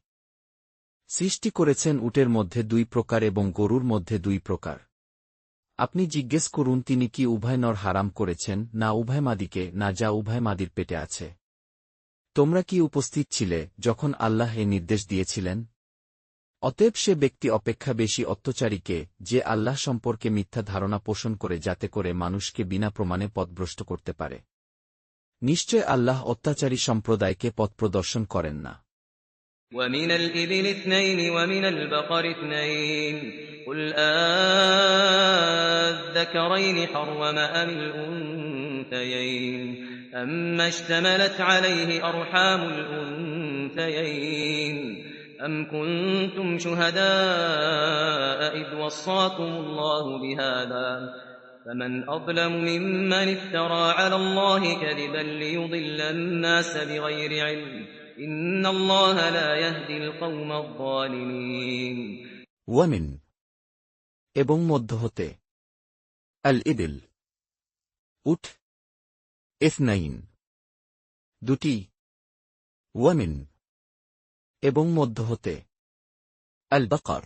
সৃষ্টি করেছেন উটের মধ্যে দুই প্রকার এবং গরুর মধ্যে দুই প্রকার আপনি জিজ্ঞেস করুন তিনি কি উভয় নর হারাম করেছেন না উভয় মাদিকে না যা উভয় মাদির পেটে আছে তোমরা কি উপস্থিত ছিলে যখন আল্লাহ এ নির্দেশ দিয়েছিলেন অতএব সে ব্যক্তি অপেক্ষা বেশি অত্যাচারীকে যে আল্লাহ সম্পর্কে মিথ্যা ধারণা পোষণ করে যাতে করে মানুষকে বিনা প্রমাণে পথভ্রষ্ট করতে পারে নিশ্চয় আল্লাহ অত্যাচারী সম্প্রদায়কে পথ প্রদর্শন করেন না ومن الإبل اثنين ومن البقر اثنين قل آذكرين حرم أم الأنثيين أما اشتملت عليه أرحام الأنثيين أم كنتم شهداء إذ وصاكم الله بهذا فمن أظلم ممن افترى على الله كذبا ليضل الناس بغير علم إن الله لا يهدي القوم الظالمين ওয়ামিন এবং মধ্য হতে আল ইবিল উট ইথনাইন দুটি ওয়ামিন এবং মধ্য হতে আল বাকার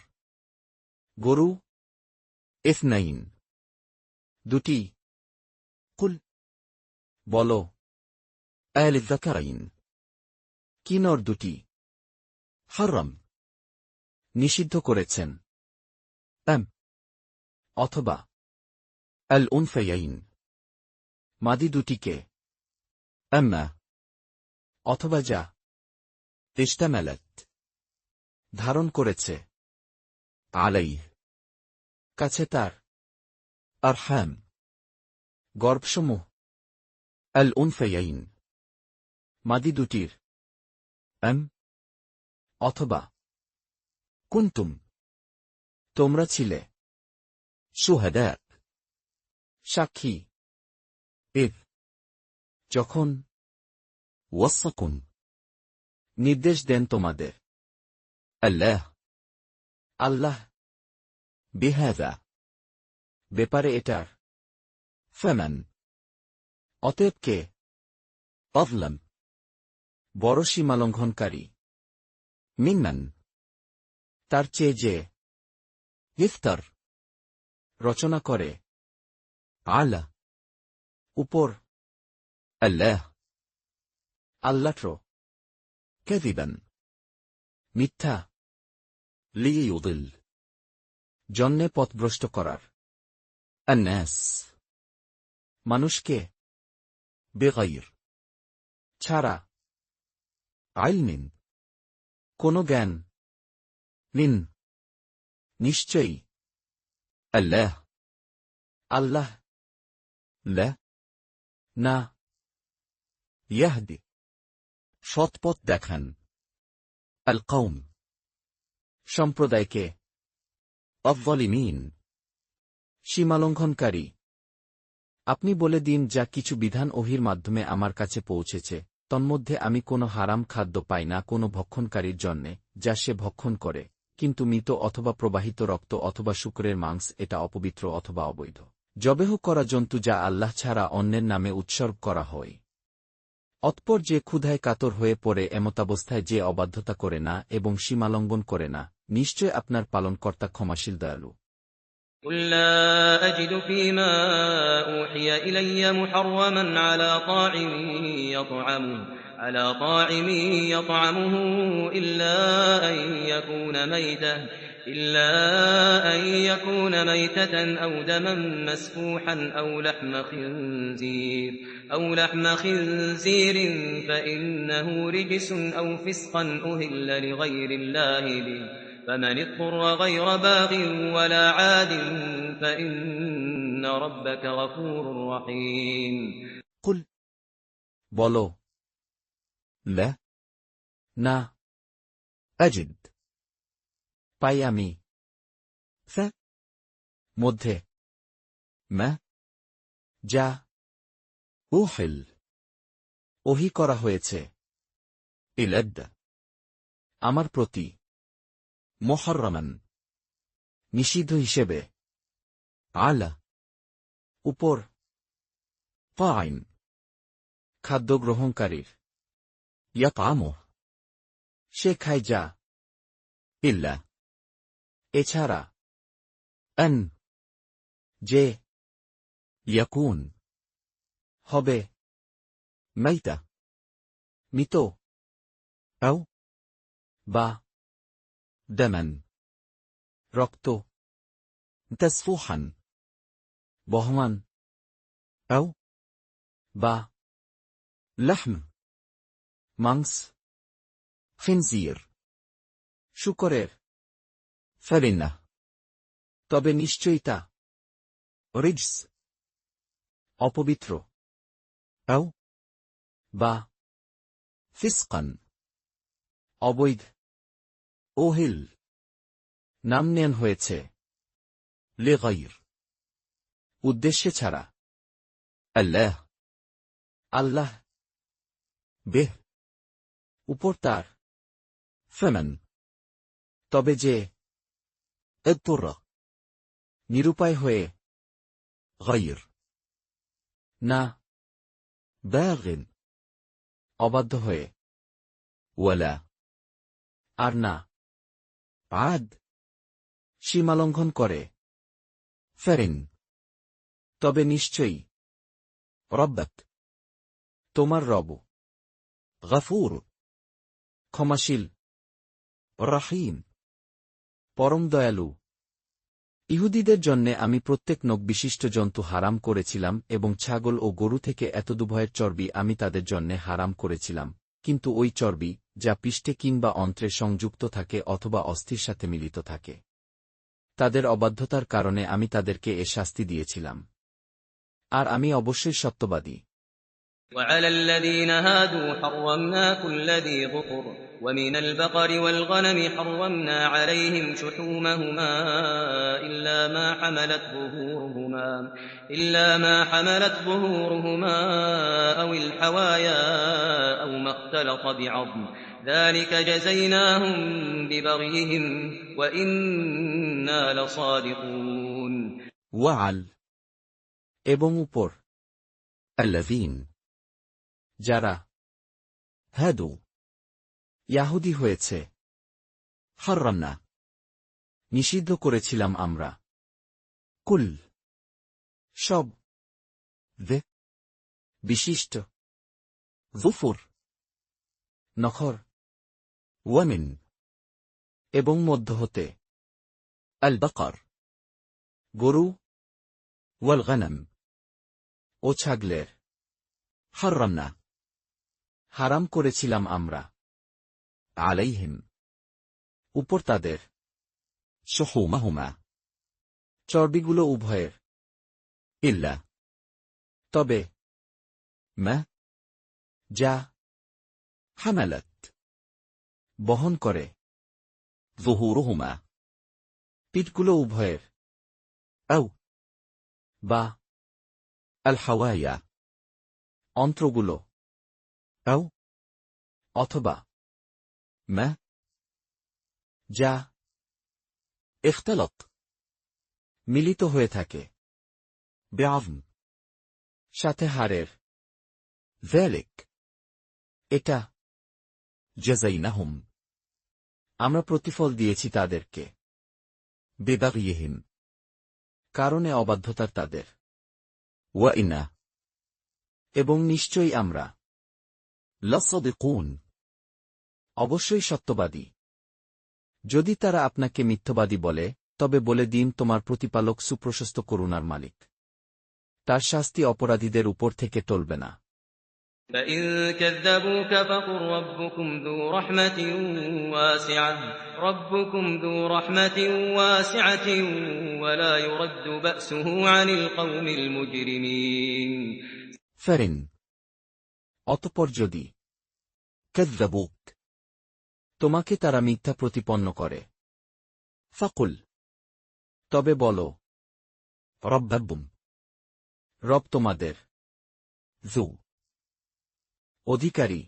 গরু ইথনাইন দুটি কুল বলো আলিযযাকারাইন কি নর দুটি হারাম নিষিদ্ধ করেছেন অথবা আল উনফায়াইন মাদি দুটিকে আম্মা অথবা যা ইশতামালাত ধারণ করেছে আলাইহ কাছে তার আরহাম গর্ভসমূহ আল উনফায়াইন মাদি দুটির অথবা কুনতুম তোমরা ছিলে শুহাদা সাক্ষী ইদ যখন ওয়াসাকুন নির্দেশ দেন তোমাদের আল্লাহ বিহাযা ব্যাপারে এটার ফামান অতএব কে আযলাম বড় সীমালঙ্ঘনকারী মিম্মান তার চেয়ে যে ইফতার রচনা করে আলা উপর আল্লাহ্র কাযিবান মিথ্যা লিইউদিল জন্যে পথভ্রষ্ট করার আন্নাস মানুষকে বেগাইর ছাড়া আইলমিন কোন জ্ঞান নিন নিশ্চয়ই আল্লাহ না ইয়াহদি সৎপথ দেখান আল কওম সম্প্রদায়কে الظالمين সীমালঙ্ঘনকারী। আপনি বলে দিন যা কিছু বিধান ওহির মাধ্যমে আমার কাছে পৌঁছেছে, তন্মধ্যে আমি কোনো হারাম খাদ্য পাই না কোনো ভক্ষণকারীর জন্যে, যা সে ভক্ষণ করে, কিন্তু মৃত অথবা প্রবাহিত রক্ত অথবা শুকরের মাংস এটা অপবিত্র অথবা অবৈধ। জবেহ করা জন্তু যা আল্লাহ ছাড়া অন্যের নামে উৎসর্গ করা হয়। অতঃপর যে ক্ষুধায় কাতর হয়ে পড়ে এমতাবস্থায় যে অবাধ্যতা করে না এবং সীমালঙ্ঘন করে না, নিশ্চয় আপনার পালনকর্তা ক্ষমাশীল দয়ালু। قل لا أجد فيما أوحي إلي محرما على طاعم يطعمه إلا أن يكون ميتة أو دما مسفوحا أو لحم خنزير فإنه رجس أو فسقا أهل لغير الله به فمن اضطر غير باغ ولا عاد فإن ربك غفور رحيم কুল বলো, لا না أجد পাই আমি ف মধ্যে ما যা أوحل ওহী করা হয়েছে إلد আমার প্রতি محرما নিষিদ্ধ হিসেবে على উপর طاعم খাদ্য গ্রহণকারীর يطعمه সে খায় যা إلا এছাড়া أن যে يكون হবে ميتة মৃত أو বা دما রক্ত مسفوحا বহমান أو বা لحم মাংস خنزير শুকরের, فإنه তবে নিশ্চয়ই তা رجس অপবিত্র أو বা فسقا অবৈধ أهل নাম নেন হয়েছে لغير উদ্দেশ্যে ছাড়া الله আল্লাহ به উপর তার, فمن তবে যে اضطر নিরুপায় হয়ে غير না باغ অবাধ্য হয়ে ولا আর না عاد সীমালঙ্ঘন করে, فإن তবে নিশ্চয়ই ربك তোমার রব غفور ক্ষমাশীল رحيم পরম দয়ালু। ইহুদীদের জন্যে আমি প্রত্যেক নখ বিশিষ্ট জন্তু হারাম করেছিলাম এবং ছাগল ও গরু থেকে এতদুভয়ের চর্বি আমি তাদের জন্যে হারাম করেছিলাম, কিন্তু ওই চর্বি যা পিষ্টে কিংবা অন্ত্রে সংযুক্ত থাকে অথবা অস্থির সাথে মিলিত থাকে, তাদের অবাধ্যতার কারণে আমি তাদেরকে এ শাস্তি দিয়েছিলাম। আর আমি অবশ্যই সত্যবাদী। وعلى الذين هادوا حرمنا كل ذي ظفر ومن البقر والغنم حرمنا عليهم شحومهما إلا ما حملت ظهورهما أو الحوايا أو ما اختلط بعظم ذلك جزيناهم ببغيهم وإنا لصادقون وعل এবং উপর الذين যারা هادوا ইয়াহুদী হয়েছে حرمنا নিষিদ্ধ করেছিলাম আমরা كل সব ذي বিশিষ্ট ظفر নখর ومن এবং মধ্য হতে البقر গরু والغنم ও ছাগলের حرمنا হারাম করেছিলাম আমরা عليهم উপর তাদের شحومهما চর্বিগুলো উভয়ের, إلا তবে ما যা حملت বহন করে ظهورهما পিঠগুলো উভয়ের। أو বা الحوايا অন্ত্রগুলো। أو অথবা ما যা اختلط মিলিত হয়ে থাকে بعظم সাথে হাড়ের। ذلك এটা جزيناهم আমরা প্রতিফল দিয়েছি তাদেরকে ببغيهم কারণে অবাধ্যতার তাদের। وإنا এবং নিশ্চয়ই আমরা لصادقون অবশ্যই সত্যবাদী। যদি তারা আপনাকে মিথ্যবাদী বলে, তবে বলে দিন তোমার প্রতিপালক সুপ্রশস্ত করুণার মালিক। তার শাস্তি অপরাধীদের উপর থেকে টলবে না। فإن كذبوك فقل ربكم ذو رحمة واسعة ولا يرد بأسه عن القوم المجرمين فرن অতঃপর যদি كذبوك তোমাকে তারা মিথ্যা প্রতিপন্ন করে, فقل তবে বলো ربكم রব তোমাদের ذو অধিকারী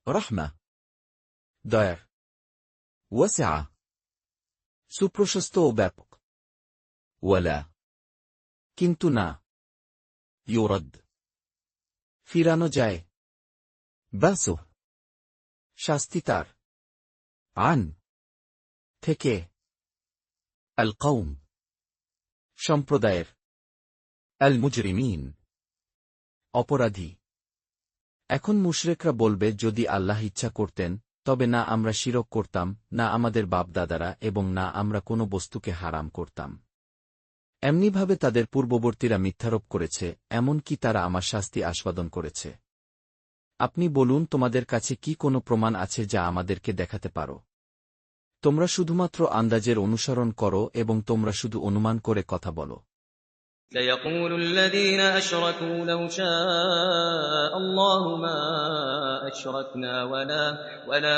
رحمة দয়ার واسعة সুপ্রশস্ত ও ব্যাপক। ولا কিন্তু না يرد ফিরানো যায় باسه শাস্তি তার عن থেকে القوم সম্প্রদায়ের المجرمين অপরাধী। এখন মুশরিকরা বলবে, যদি আল্লাহ ইচ্ছা করতেন তবে না আমরা শিরক করতাম, না আমাদের বাপদাদারা, এবং না আমরা কোনো বস্তুকে হারাম করতাম। এমনিভাবে তাদের পূর্ববর্তীরা মিথ্যারোপ করেছে, এমন কি তারা আমার শাস্তি আস্বাদন করেছে। আপনি বলুন, তোমাদের কাছে কি কোনো প্রমাণ আছে যা আমাদেরকে দেখাতে পারো? তোমরা শুধুমাত্র আন্দাজের অনুসরণ করো এবং তোমরা শুধু অনুমান করে কথা বলো। سيقول الذين أشركوا لو شاء الله ما أشركنا ولا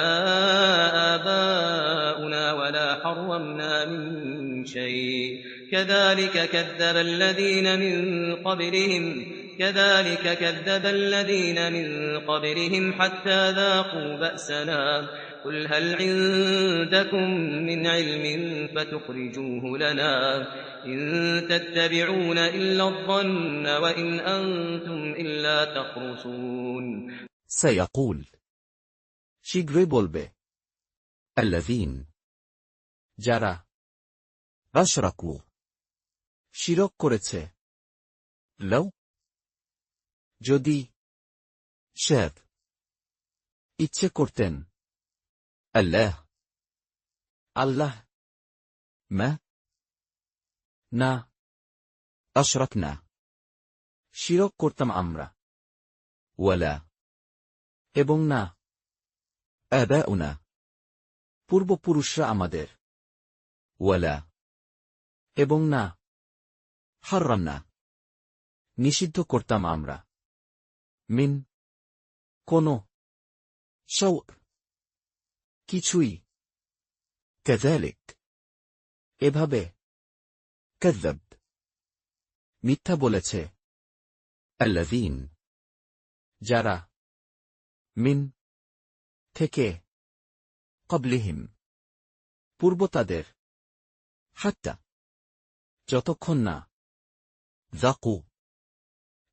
آباؤنا ولا حرمنا من شيء كذلك كذب الذين من قبلهم حتى ذاقوا بأسنا قل هل عندكم من علم فتخرجوه لنا إن تتبعون إلا الظن وإن أنتم إلا تخرصون سيقول শীঘ্রই বলবে الذين যারা أشركوا শিরক করেছে, لو যদি شاء ইচ্ছে করতেন الله আল্লাহ ما না أشركنا শিরক করতাম আমরা, ولا এবং না آباؤنا পূর্বপুরুষরা আমাদের, ولا এবং না حرمنا নিষিদ্ধ করতাম আমরা মিন কোন شوء কিছুই كذلك এভাবে كذب মিথ্যা বলেছে الذين যারা মিন থেকে قبلهم পূর্ব তাদের, حتى যতক্ষণ না ذاقوا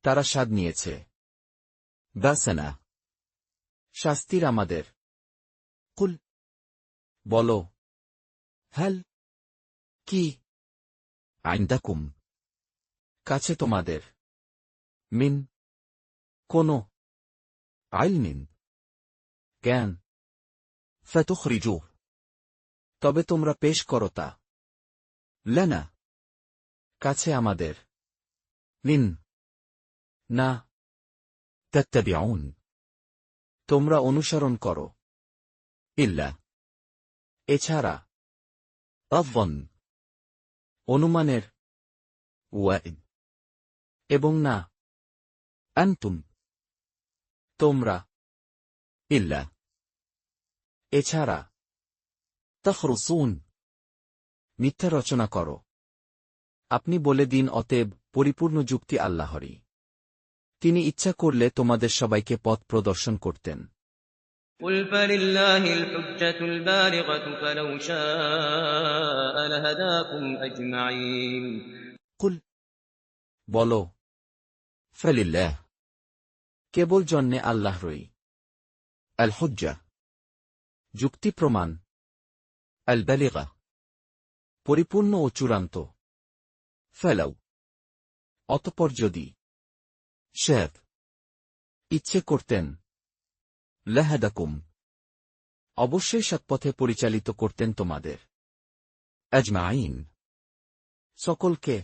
তারা স্বাদ নিয়েছে باسنا শাস্তির আমাদের। قل বলো هل কি عندكم কাছে তোমাদের মিন কোন علم জ্ঞান فتخرجوه তবে তোমরা পেশ করো তা لنا কাছে আমাদের। إن না تتبعون তোমরা অনুসরণ করো إلا এছাড়া الظن অনুমানের, وإن এবং না أنتم তোমরা إلا এছাড়া تخرصون মিথ্যা রচনা করো। আপনি বলে দিন অতএব পরিপূর্ণ যুক্তি আল্লাহরই। তিনি ইচ্ছা করলে তোমাদের সবাইকে পথ প্রদর্শন করতেন। قل فلله الحجة البالغة فلو شاء لهداكم أجمعين قل বলো, فلله কেবল জন্যে আল্লাহরই الحجة যুক্তি প্রমাণ, البالغة পরিপূর্ণ ও চূড়ান্ত। فلو অতঃপর যদি شاء ইচ্ছে করতেন لهدكم অবশ্যই সৎপথে পরিচালিত করতেন তোমাদের أجمعين সকলকে।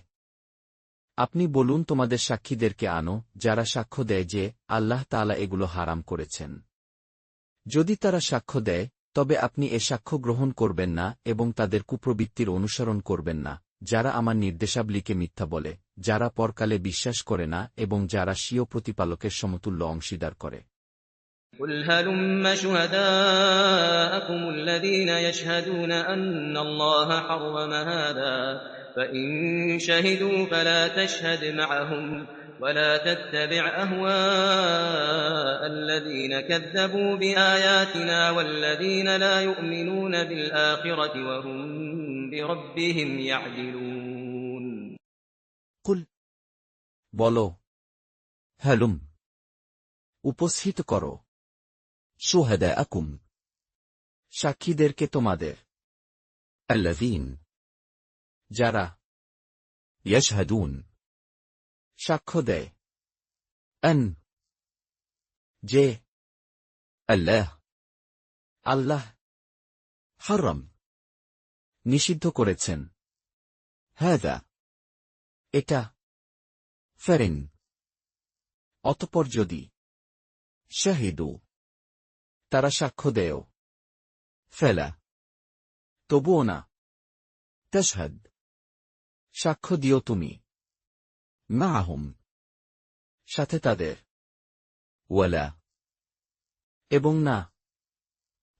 আপনি বলুন তোমাদের সাক্ষীদেরকে আনো যারা সাক্ষ্য দেয় যে আল্লাহ তাআলা এগুলো হারাম করেছেন। যদি তারা সাক্ষ্য দেয় তবে আপনি এ সাক্ষ্য গ্রহণ করবেন না এবং তাদের কুপ্রবৃত্তির অনুসরণ করবেন না, যারা আমার নির্দেশাবলীকে মিথ্যা বলে, যারা পরকালে বিশ্বাস করে না এবং যারা স্বীয় প্রতিপালকের সমতুল্য অংশীদার করে। قل هلم شهداءكم الذين يشهدون أن الله حرم هذا فإن شهدوا فلا تشهد معهم ولا تتبع أهواء الذين كذبوا بآياتنا والذين لا يؤمنون بالآخرة وهم بربهم يعدلون قل বলো, هلم উপস্থিত করো شهداءكم সাক্ষীদেরকে তোমাদের, الذين যারা يشهدون সাক্ষ্য দেয় أن যে الله আল্লাহ حرم নিষিদ্ধ করেছেন هذا এটা। فرن অতঃপর যদি شهدوا তারা সাক্ষ্য দেয় فلا তবুও না تشهد সাক্ষ্য দিও তুমি معهم সাথে তাদের, ولا এবং না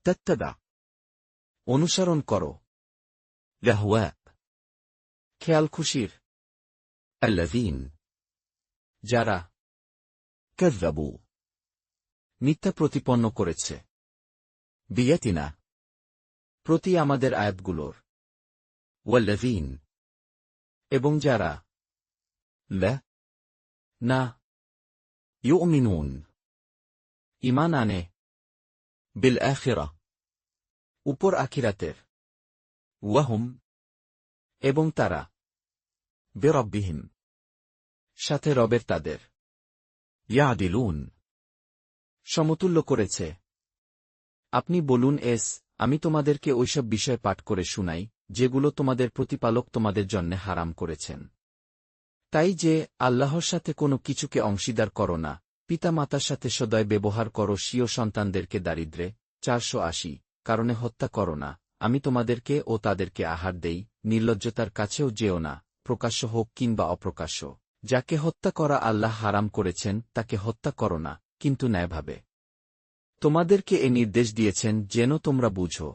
تتبع অনুসরণ করো الأهواء খেয়াল খুশির, الذين যারা كذبوا মিথ্যা প্রতিপন্ন করেছে بيتنا প্রতি আমাদের আয়াতগুলোর, والذين এবং যারা لا না يؤمنون ঈমান আনে بالآخرة উপর আখিরাতের, وهم এবং তারা بربهم সাথে রবের তাদের يعدلون সমতুল্য করেছে। আপনি বলুন আমি তোমাদেরকে ওইসব বিষয় পাঠ করে শুনাই যেগুলো তোমাদের প্রতিপালক তোমাদের জন্যে হারাম করেছেন। তাই যে আল্লাহর সাথে কোনো কিছুকে অংশীদার করো না, পিতামাতার সাথে সদয় ব্যবহার করো, স্বীয় সন্তানদেরকে দারিদ্র্যে 480 কারণে হত্যা করো না, আমি তোমাদেরকে ও তাদেরকে আহার দেই, নির্লজ্জতার কাছেও যেও না, প্রকাশ্য হোক কিংবা অপ্রকাশ্য। যাকে হত্যা করা আল্লাহ হারাম করেছেন তাকে হত্যা করো না, কিন্তু ন্যায়ভাবে। তোমাদেরকে এ নির্দেশ দিয়েছেন যেন তোমরা বুঝো।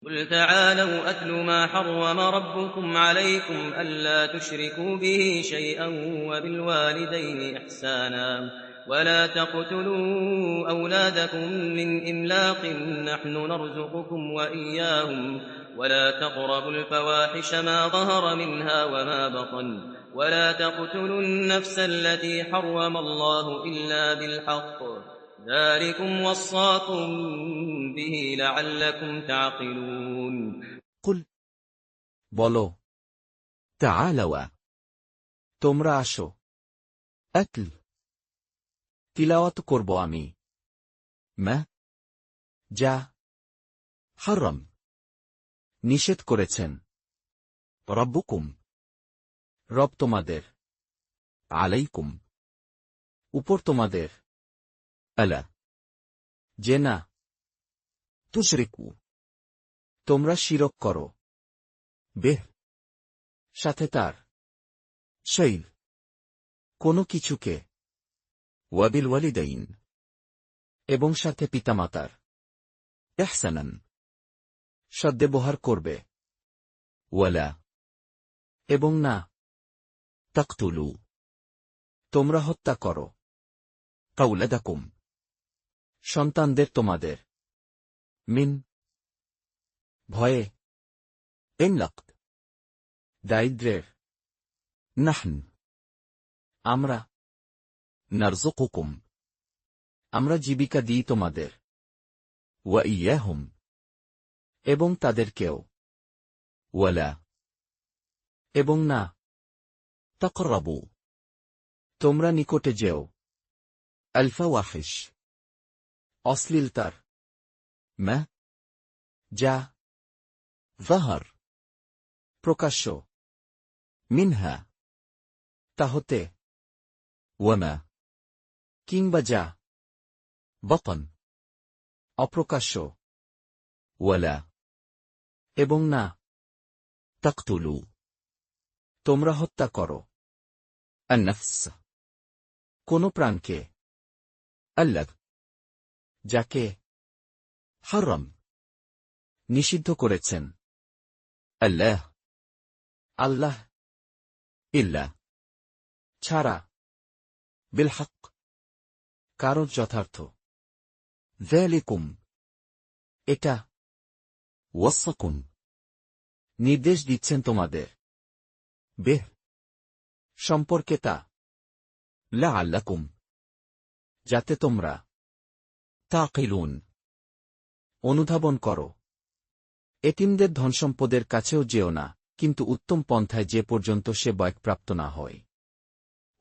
قل تعالوا أتل ما حرم ربكم عليكم ألا تشركوا به شيئا وبالوالدين إحسانا ولا تقتلوا أولادكم من إملاق نحن نرزقكم وإياهم ولا تقربوا الفواحش ما ظهر منها وما بطن ولا تقتلوا النفس التي حرم الله إلا بالحق ذلكم وصاكم به لعلكم تعقلون قل বলো, تعالوا তোমরা আসো, أتل তিলাওয়াত করব আমি ما যা حرم নিষেধ করেছেন ربكم রব তোমাদের عليكم উপর তোমাদের, ألا যে না تشركوا তোমরা শিরক করো به সাথে তার شيء কোনো কিছুকে, وبالوالدين এবং সাথে পিতামাতার إحسانا সদ্ব্যবহার করবে। ولا এবং না, تقتلوا তোমরা হত্যা করো أولادكم সন্তানদের তোমাদের, من ভয়ে, إملاق দারিদ্র্যের। نحن আমরা نرزقكم আমরা জীবিকা দিই তোমাদের وإياهم এবং তাদেরকেও। ولا এবং না, تقربوا তোমরা নিকটে যেও الفواحش অশ্লীলতার, ما যা ظهر প্রকাশ্য, منها তা হতে, وما কিংবা যা بطن অপ্রকাশ্য। ولا এবং না, تقتلوا তোমরা হত্যা করো النفس কোন প্রাণকে, الذي যাকে حرم নিষিদ্ধ করেছেন الله আল্লাহ, إلا ছাড়া بالحق কারো যথার্থ। ذلكم এটা وصكم নির্দেশ দিচ্ছেন তোমাদের به সম্পর্কে তা, لعلكم যাতে তোমরা تعقلون অনুধাবন করো। এতিমদের ধনসম্পদের কাছেও যেও না, কিন্তু উত্তম পন্থায় যে পর্যন্ত সে বয়ঃপ্রাপ্ত না হয়।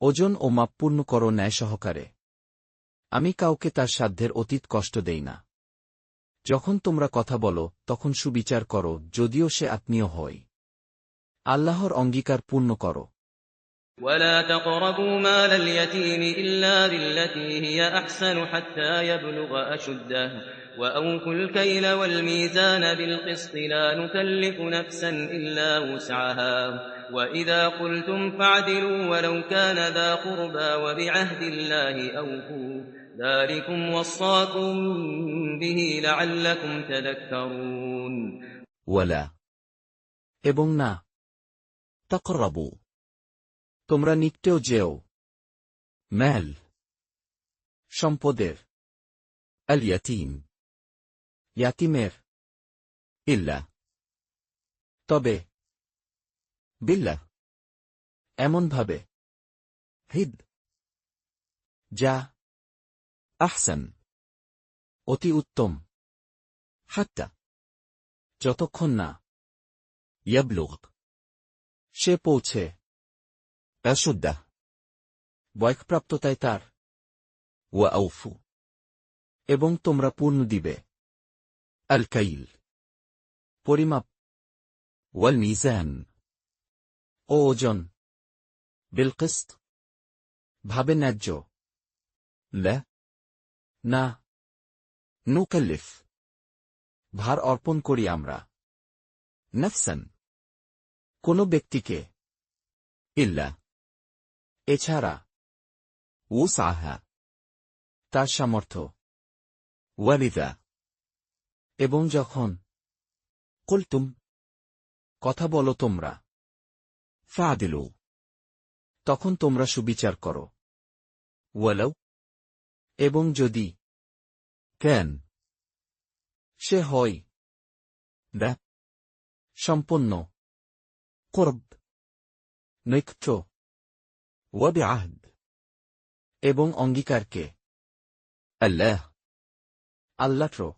ওজন ও মাপ পূর্ণ করো ন্যায় সহকারে। আমি কাউকে তার সাধ্যের অতীত কষ্ট দেই না। যখন তোমরা কথা বলো তখন সুবিচার করো, যদিও সে আত্মীয় হয়। আল্লাহর অঙ্গীকার পূর্ণ করো। ولا تقربوا مال اليتيم إلا بالتي هي أحسن حتى يبلغ أشده وأوفوا الكيل والميزان بالقسط لا نكلف نفسا إلا وسعها وإذا قلتم فاعدلوا ولو كان ذا قربى وبعهد الله أوفوا ذلكم وصاكم به لعلكم تذكرون ولا এবং না, تقربوا তোমরা নিকটেও যেও مال সম্পদের, اليتيم ইয়াতিমের, إلا তবে بالله এমনভাবে هد যা أحسن অতি উত্তম, حتى যতক্ষণ না يبلغ সে পৌঁছে أشده বয়ঃপ্রাপ্ততায় তার, وأوفوا এবং তোমরা পূর্ণ দিবে الكيل পরিমাপ والميزان ও ওজন, বিলকিস্ত ভাবে ন্যায্য, لا না نكلف ভার অর্পণ করি আমরা نفسا কোন ব্যক্তিকে, إلا এছাড়া وسعها তার সামর্থ্য। ولذا এবং যখন قلتم কথা বলো তোমরা, فاعدلوا তখন তোমরা সুবিচার করো। ولو এবং যদি كان সে হয় ذا সম্পন্ন, قرب নৈকট্য وبعهد এবং অঙ্গীকারকে الله আল্লাহর,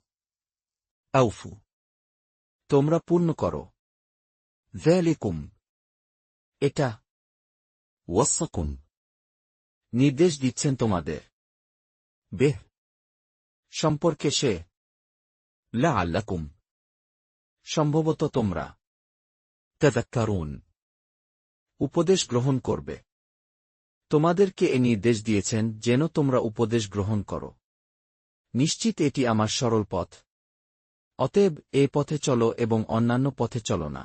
أوفوا তোমরা পূর্ণ করো। ذلكم এটা وصكم নির্দেশ দিচ্ছেন তোমাদের به সম্পর্কে সে, لعلكم সম্ভবত তোমরা تذكرون উপদেশ গ্রহণ করবে। তোমাদেরকে এ নির্দেশ দিয়েছেন যেন তোমরা উপদেশ গ্রহণ করো। নিশ্চিত এটি আমার সরল পথ। অতএব এ পথে চলো এবং অন্যান্য পথে চলো না।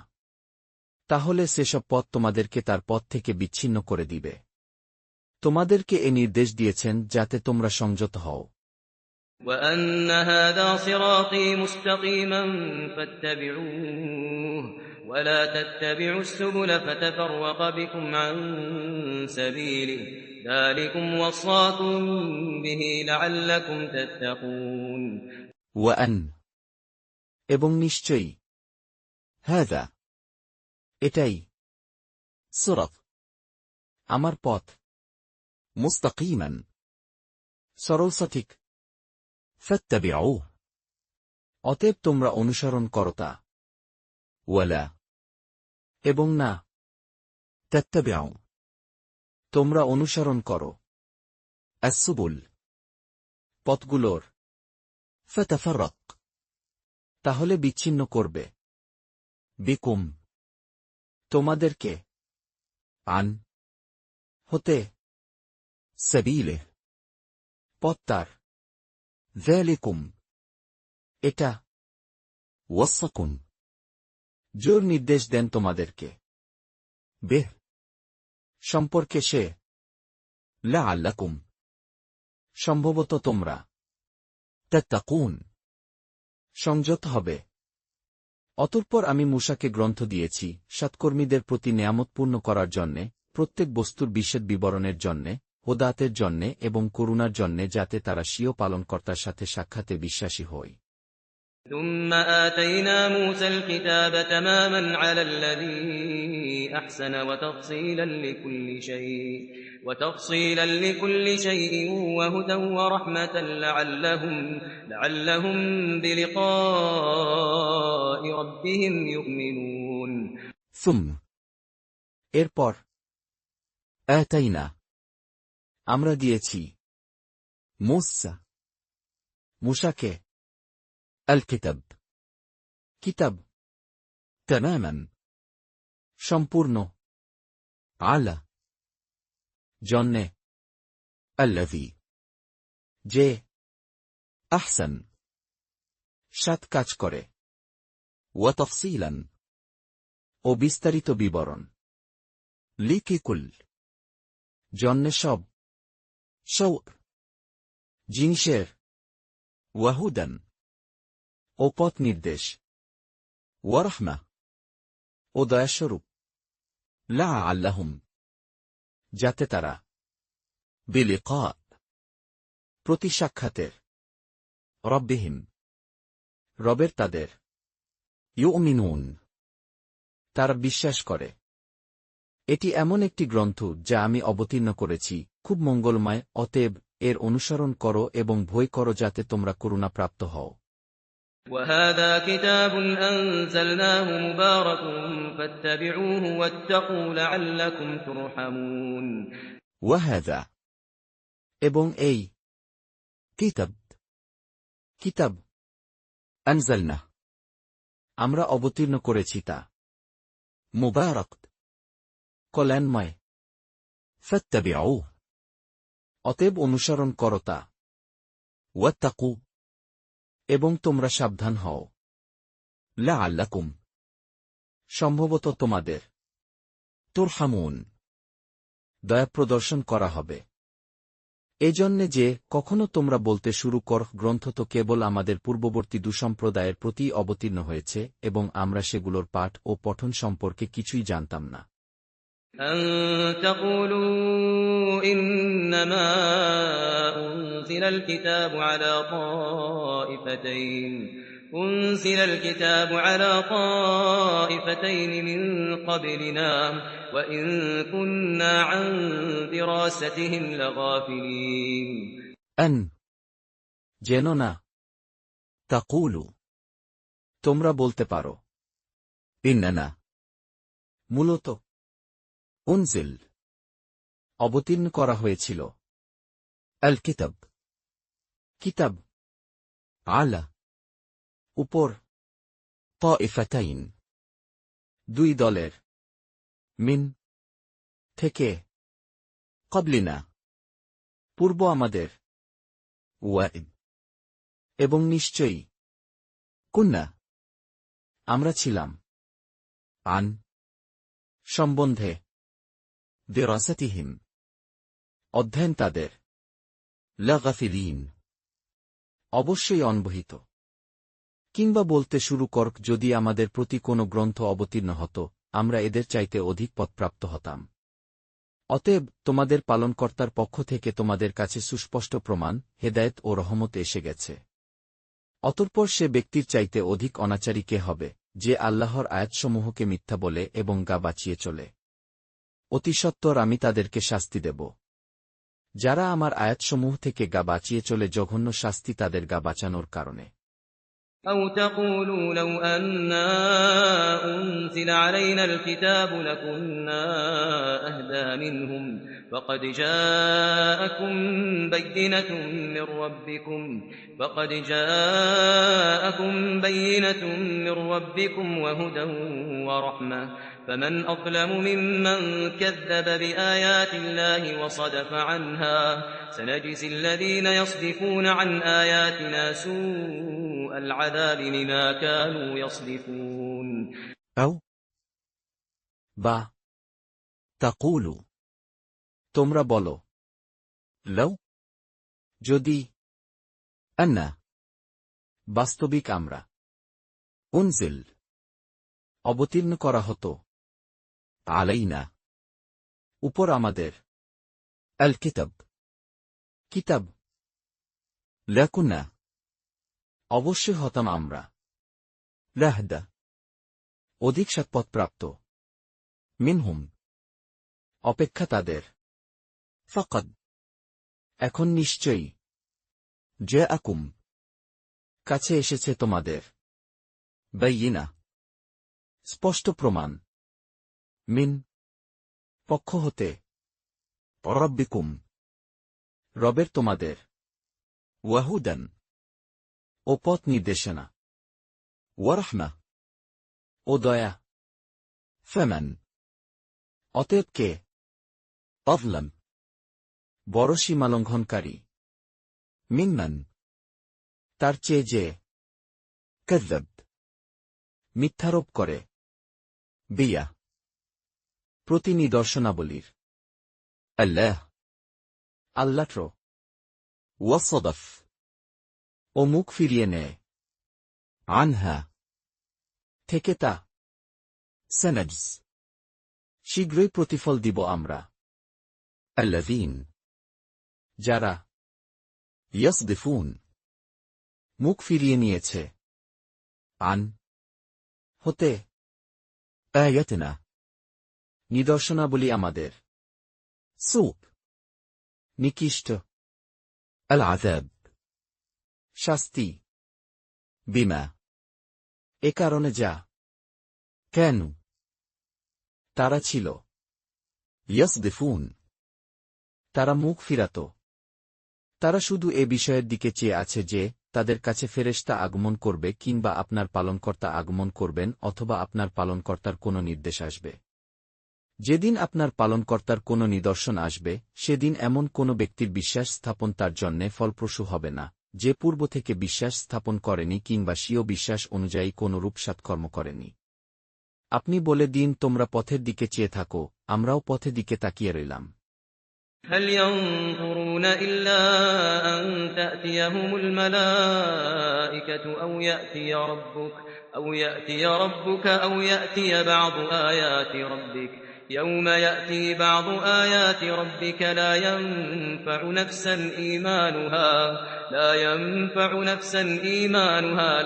তাহলে সেসব পথ তোমাদেরকে তার পথ থেকে বিচ্ছিন্ন করে দিবে। তোমাদেরকে এ নির্দেশ দিয়েছেন যাতে তোমরা সংযত হও। وأن هذا صراطي مستقيما فاتبعوه ولا تتبعوا السبل فتفرق بكم عن سبيله ذلكم وصاكم به لعلكم تتقون ওয়ান এবং নিশ্চয়ই হাযা এটাই সিরাত আমার পথ মুস্তাকিমান সরল সঠিক ফাত্তাবিউহ অতএব তোমরা অনুসরণ করো তা ওয়ালা এবং না তাত্তাবিউ তোমরা অনুসরণ করো আস-সুবুল পথগুলোর ফাতাফাররাক তাহলে বিচ্ছিন্ন করবে বিকুম তোমাদেরকে আন হতে সাবিলে পথ তার যালিকুম এটা ওয়াসাকুম জোর নির্দেশ দেন তোমাদেরকে বেহ সম্পর্কে সে লাআল্লাকুম সম্ভবত তোমরা তাত্তাকুন সংযত হবে অতঃপর আমি মূসাকে গ্রন্থ দিয়েছি সৎকর্মীদের প্রতি নেয়ামতপূর্ণ করার জন্যে প্রত্যেক বস্তুর বিশদ বিবরণের জন্যে হোদাতের জন্যে এবং করুণার জন্যে যাতে তারা স্বীয় পালনকর্তার সাথে সাক্ষাতে বিশ্বাসী হয় ثم آتينا موسى الكتاب تماما على الذي أحسن وتفصيلا لكل شيء وهدى ورحمة لعلهم بلقاء ربهم يؤمنون ثم এরপর আতাইনা আমরা দিয়েছি মূসাকে আল কিতাব কিতাব তামামান সম্পূর্ণ আলা জন্যে আল্লাযী যে আহসান সাত কাজ করে ওয়া তাফসীলান ও বিস্তারিত বিবরণ লিকিকুল জন্যে সব জিনিসের ওয়াহুদান ও পথ নির্দেশ ওয়ারহমা ও দয়াস্বরূপ লাআল্লাহুম যাতে তারা বিলিকা প্রতি সাক্ষাতের রব্বিহিম রবের তাদের ইউমিনুন তারা বিশ্বাস করে এটি এমন একটি গ্রন্থ যা আমি অবতীর্ণ করেছি খুব মঙ্গলময় অতএব এর অনুসরণ করো এবং ভয় করো যাতে তোমরা করুণাপ্রাপ্ত হও وهذا كتاب أنزلناه مبارك فاتبعوه واتقوا لعلكم ترحمون وهذا এবং এই কিতাব আনজালনা আমরা অবতীর্ণ করেছি তা মুবারাক কল্যাণময় ফাত্তাবিউহ অতএব অনুসরণ করো তা ওয়াত্তাকু এবং তোমরা সাবধান হও লাআল্লাকুম সম্ভবত তোমাদের তুরহামুন দয়া প্রদর্শন করা হবে এজন্যে যে কখনো তোমরা বলতে শুরু কর গ্রন্থ তো কেবল আমাদের পূর্ববর্তী দুসম্প্রদায়ের প্রতি অবতীর্ণ হয়েছে এবং আমরা সেগুলোর পাঠ ও পঠন সম্পর্কে কিছুই জানতাম না أن تقولوا إنما أنزل الكتاب على طائفتين من قبلنا وإن كنا عن دراستهم لغافلين أن যেন না তাকুলু তোমরা বলতে পারো ইন্নানা মূলত উনজিল অবতীর্ণ করা হয়েছিল আল কিতাব আলা উপর তাইফাতাইন দুই দলের মিন থেকে ক্বাবলিনা পূর্ব আমাদের ওয়াইদ এবং নিশ্চয়ই কুন্না আমরা ছিলাম আন সম্বন্ধে দিরাসাতিহিম অধ্যয়ন তাদের লাগাফিলিন অবশ্যই অনবহিত। কিংবা বলতে শুরু করক, যদি আমাদের প্রতি কোনো গ্রন্থ অবতীর্ণ হতো, আমরা এদের চাইতে অধিক পথপ্রাপ্ত হতাম। অতএব তোমাদের পালনকর্তার পক্ষ থেকে তোমাদের কাছে সুস্পষ্ট প্রমাণ, হেদায়েত ও রহমত এসে গেছে। অতঃপর সে ব্যক্তির চাইতে অধিক অনাচারী কে হবে, যে আল্লাহর আয়াতসমূহকে মিথ্যা বলে এবং গা বাঁচিয়ে চলে। অতি সত্বর আমি তাদেরকে শাস্তি দেব। যারা আমার আয়াতসমূহ থেকে গা বাঁচিয়ে চলে, জঘন্য শাস্তি তাদের গা বাঁচানোর কারণে। أو تقولوا لو أنا أنزل علينا الكتاب لكنا أهدى منهم فقد جاءكم بينة من ربكم وهدى ورحمة فمن أظلم ممن كذب بآيات الله وصدف عنها سنجزي الذين يصدفون عن آياتنا سوء العذاب بما كانوا يصدفون أو বা তাকুলু তোমরা বলো, লও যদি, আন্না বাস্তবিক আমরা, উনজিল অবতীর্ণ করা হতো, আলাইনা উপর আমাদের, আল কিতাব কিতাব, লাকুনা অবশ্যই হতাম আমরা, লাহদা অধিক সৎপথপ্রাপ্ত, মিনহুম অপেক্ষা তাদের, ফাকাদ এখন নিশ্চয়ই, জাআকুম কাছে এসেছে তোমাদের, বাইয়িনা স্পষ্ট প্রমাণ, মিন পক্ষ হতে, রাব্বিকুম রবের তোমাদের, ওয়াহুদান ও পথ নির্দেশনা, ওয়ারহমা ও দয়া, ফামান অতএব কে, আযলাম বড় সীমালঙ্ঘনকারী, মিম্মান তার চেয়ে যে, কাযযাব মিথ্যারোপ করে, বিয়া প্রতি নিদর্শনাবলীর, আল্লাহ আল্লাহ্র, ওয়াসদাফ ও মুখ ফিরিয়ে নেয়, আনহা থেকে তা, সানাজজ শীঘ্রই প্রতিফল দিব আমরা, আল্লাযীন যারা, ইয়াসদিফুন মুখ ফিরিয়ে নিয়েছে, আন হতে, আয়াতিনা নিদর্শনাবলী আমাদের, সুপ নিকৃষ্ট, আল আযাব শাস্তি, বিমা এ কারণে যা, কেন তারা ছিল, ইয়াসদিফুন তারা মুখ ফিরাত। তারা শুধু এ বিষয়ের দিকে চেয়ে আছে যে, তাদের কাছে ফেরেশতা আগমন করবে কিংবা আপনার পালনকর্তা আগমন করবেন অথবা আপনার পালনকর্তার কোনো নির্দেশ আসবে। যেদিন আপনার পালনকর্তার কোনো নিদর্শন আসবে, সেদিন এমন কোনো ব্যক্তির বিশ্বাস স্থাপন তার জন্যে ফলপ্রসূ হবে না, যে পূর্ব থেকে বিশ্বাস স্থাপন করেনি কিংবা স্বীয় বিশ্বাস অনুযায়ী কোনরূপ সৎকর্ম করেনি। আপনি বলে দিন, তোমরা পথের দিকে চেয়ে থাকো, আমরাও পথের দিকে তাকিয়ে রইলাম। هل ينظرون إلا أن تأتيهم الملائكة أو يأتي ربك أو يأتي بعض آيات ربك يوم يأتي بعض آيات ربك لا ينفع نفسا إيمانها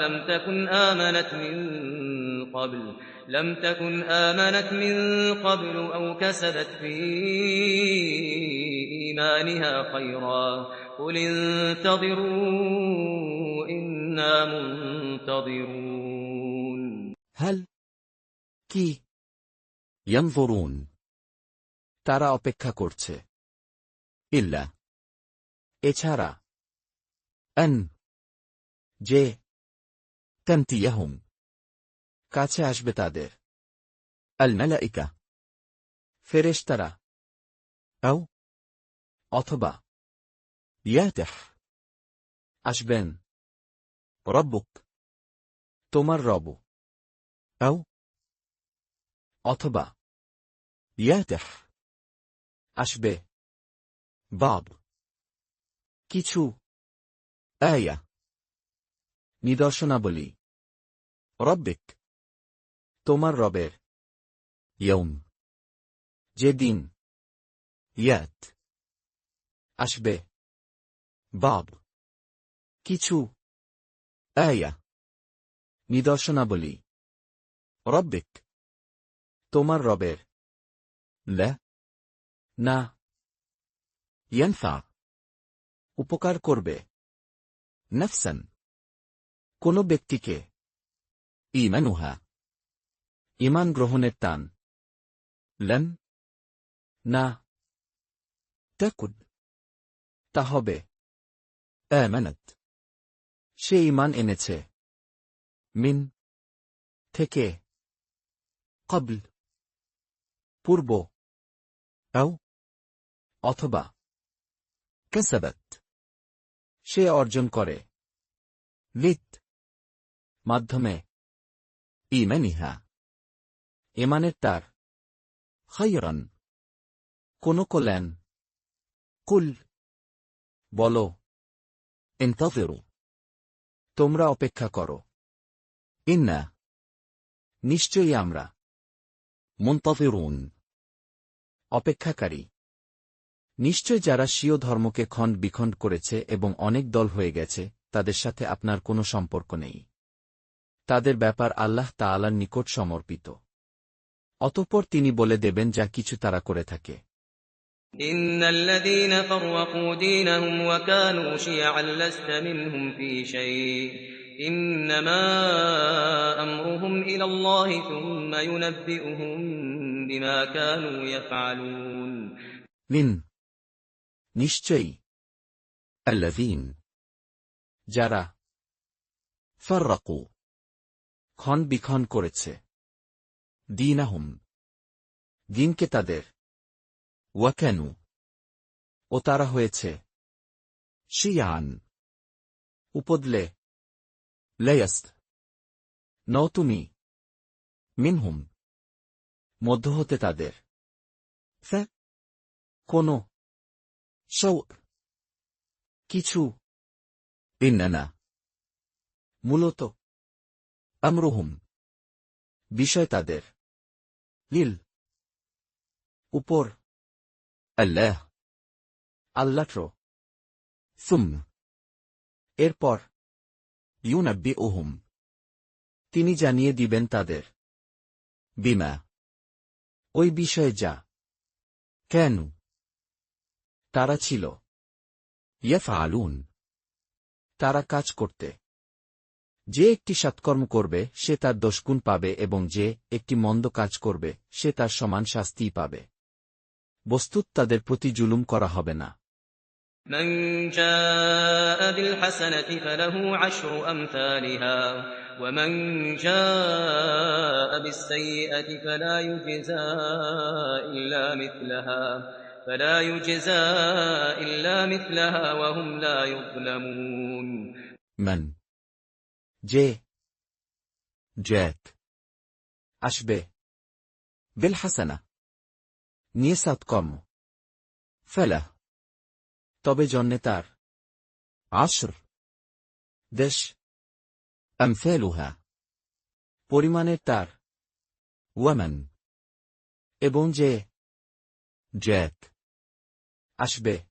لم تكن آمنت من قبل أو كسبت في إيمانها خيرا قل انتظروا إنا منتظرون هل কি ينظرون তারা অপেক্ষা করছে, ইল্লা এছাড়া, আন যে, তানতিয়াহুম কাছে আসবে তাদের, আল মালাইকা ফেরেশতারা, আও অথবা, ইয়াতিহ আসবেন, রব্বুক তোমার রব, আও অথবা, ইয়াতিহ আসবে, বাব কিছু, আয়া নিদর্শনাবলী। রব্বিক, তোমার রবের। يوم যে দিন। يات আসবে। بعض কিছু। آية নিদর্শনাবলী। ربك তোমার রবের। لا না। ينفع উপকার করবে। نفسا কোনো ব্যক্তিকে। إيمانها ঈমান গ্রহণের টান। لن না। تكن তা হবে। آمنت সে ঈমান এনেছে। من থেকে। قبل পূর্ব। أو অথবা। كسبت সে অর্জন করে। لت মাধ্যমে। إيمانها ঈমানের তার। خيرا কোনো কল্যাণ। قل বলো। انتظروا তোমরা অপেক্ষা করো। إنا নিশ্চয়ই আমরা منتظرون অপেক্ষাকারী। নিশ্চয় যারা স্বীয় ধর্মকে খণ্ড বিখণ্ড করেছে এবং অনেক দল হয়ে গেছে, তাদের সাথে আপনার কোনো সম্পর্ক নেই। তাদের ব্যাপার আল্লাহ তাআলার নিকট সমর্পিত। অতঃপর তিনি বলে দেবেন যা কিছু তারা করে থাকে। إن الذين فرقوا دينهم وكانوا شيعا لست منهم في شيء إنما أمرهم إلى الله ثم ينبئهم بما كانوا يفعلون لن নিশ্চয়ই الذين যারা فرقوا খণ্ড বিখণ্ড করেছে دينهم দিনকে তাদের, وكانوا ও তারা হয়েছে شيعا উপদলে। ليست নও তুমি منهم মধ্য হতে তাদের ف কোনো شوء কিছু إننا মূলত أمرهم বিষয় তাদের لل উপর الله আল্লাহ্র। ثم এরপর ينبئهم তিনি জানিয়ে দিবেন তাদের بما ওই বিষয়ে যা كانوا তারা ছিল يفعلون তারা কাজ করতে। যে একটি সৎকর্ম করবে সে তার দোষগুণ পাবে এবং যে একটি মন্দ কাজ করবে সে তার সমান শাস্তিই পাবে। বস্তুত তাদের প্রতি জুলুম করা হবে না। من جاء بالحسنة فله عشر أمثالها ومن جاء بالسيئة فلا يجزى إلا مثلها وهم لا يظلمون من যে جاءت আসবে بالحسنة নিয়ে সৎকর্ম, فله তবে জন্যে তার 10 দেশ أمثالها পরিমাণের তার, ومن এবং যে جاءت আসবে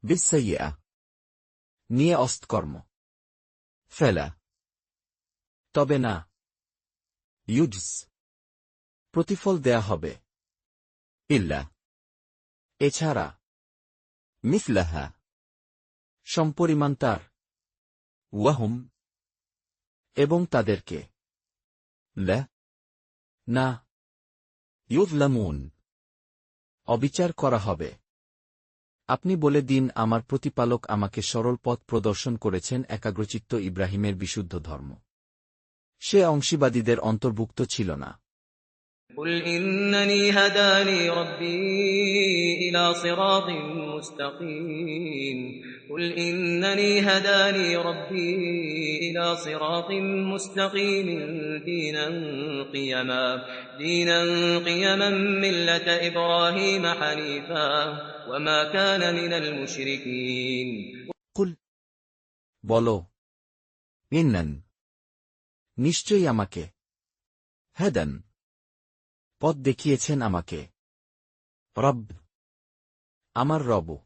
بالسيئة নিয়ে অসৎকর্ম, فلا তবে না يجز প্রতিফল দেয়া হবে إلا এছাড়া مثلها সমপরিমাণ তার, وهم এবং তাদেরকে لا না يظلمون অবিচার করা হবে। আপনি বলে দিন, আমার প্রতিপালক আমাকে সরল পথ প্রদর্শন করেছেন একাগ্রচিত্ত ইব্রাহিমের বিশুদ্ধ ধর্ম। সে অংশীবাদীদের অন্তর্ভুক্ত ছিল না। قل إنني هداني ربي إلى صراط مستقيم دينا قيما ملة إبراهيم حنيفا وما كان من المشركين কুল বলো, ইন্নান, নিশ্চয়ই আমাকে। হেদান, পথ দেখিয়েছেন আমাকে। রব, আমার রব।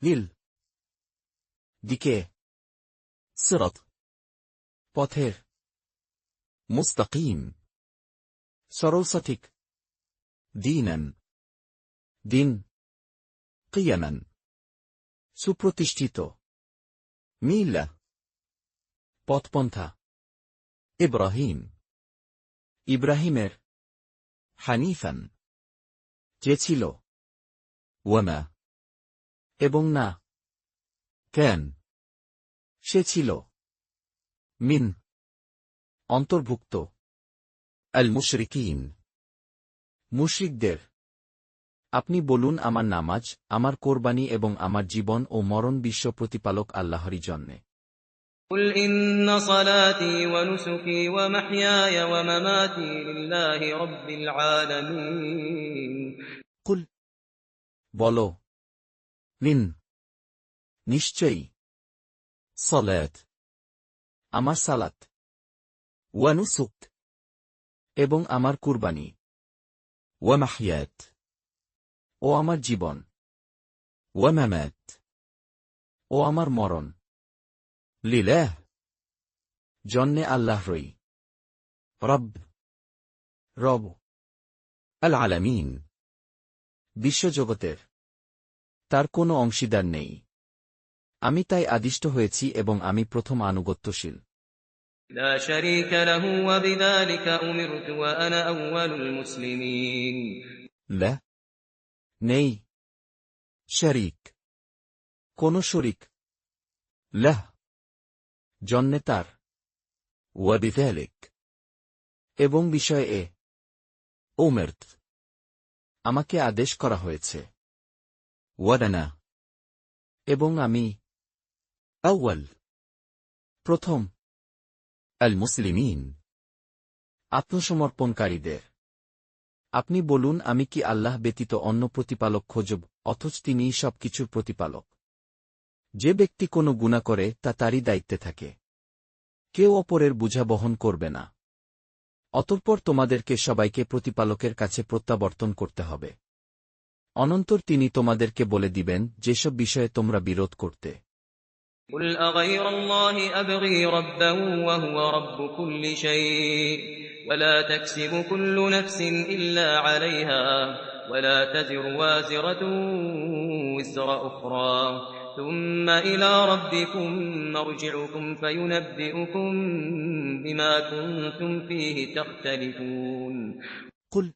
লিল, দিকে। صراط পথের। مستقيم সরল সঠিক। دينا দিন। قيما সুপ্রতিষ্ঠিত। ميلة পথপন্থা। إبراهيم ইব্রাহিমের। حنيفا যে ছিল, وما এবং না, كان সে ছিল, من অন্তর্ভুক্ত, المشركين মুশরিকদের। আপনি বলুন, আমার নামাজ, আমার কোরবানি এবং আমার জীবন ও মরণ বিশ্ব প্রতিপালক আল্লাহরই জন্যে। قل إن صلاتي ونسكي ومحياي ومماتي لله رب العالمين قل বলো, من নিশ্চয়ই, صلاة আমার সালাত ونسك এবং আমার কুরবানি ومحيات ও আমার জীবন وممات ও আমার মরণ لله জন্যে আল্লাহরই। رب রব, العالمين বিশ্বজগতের। তার কোনো অংশীদার নেই। আমি তাই আদিষ্ট হয়েছি এবং আমি প্রথম আনুগত্যশীল। لا شريك له وبذلك أمرت وأنا أول المسلمين لا নেই شريك কোনো শরিক, له জন্যে তার, وبذلك এবং বিষয়ে أمرت আমাকে আদেশ করা হয়েছে, ولنا এবং আমি أول প্রথম المسلمين আত্মসমর্পণকারীদের। আপনি বলুন, আমি কি আল্লাহ ব্যতীত অন্য প্রতিপালক খোঁজব, অথচ তিনিই সবকিছুর প্রতিপালক। যে ব্যক্তি কোনো গুনাহ করে তা তারই দায়িত্বে থাকে। কেউ অপরের বোঝা বহন করবে না। অতঃপর তোমাদেরকে সবাইকে প্রতিপালকের কাছে প্রত্যাবর্তন করতে হবে। অনন্তর তিনি তোমাদেরকে বলে দিবেন যেসব বিষয়ে তোমরা বিরোধ করতে। قل أغير الله أبغي ربا وهو رب كل شيء ولا تكسب كل نفس إلا عليها ولا تزر وازرة وزر أخرى ثم إلى ربكم مرجعكم فينبئكم بما كنتم فيه تختلفون قل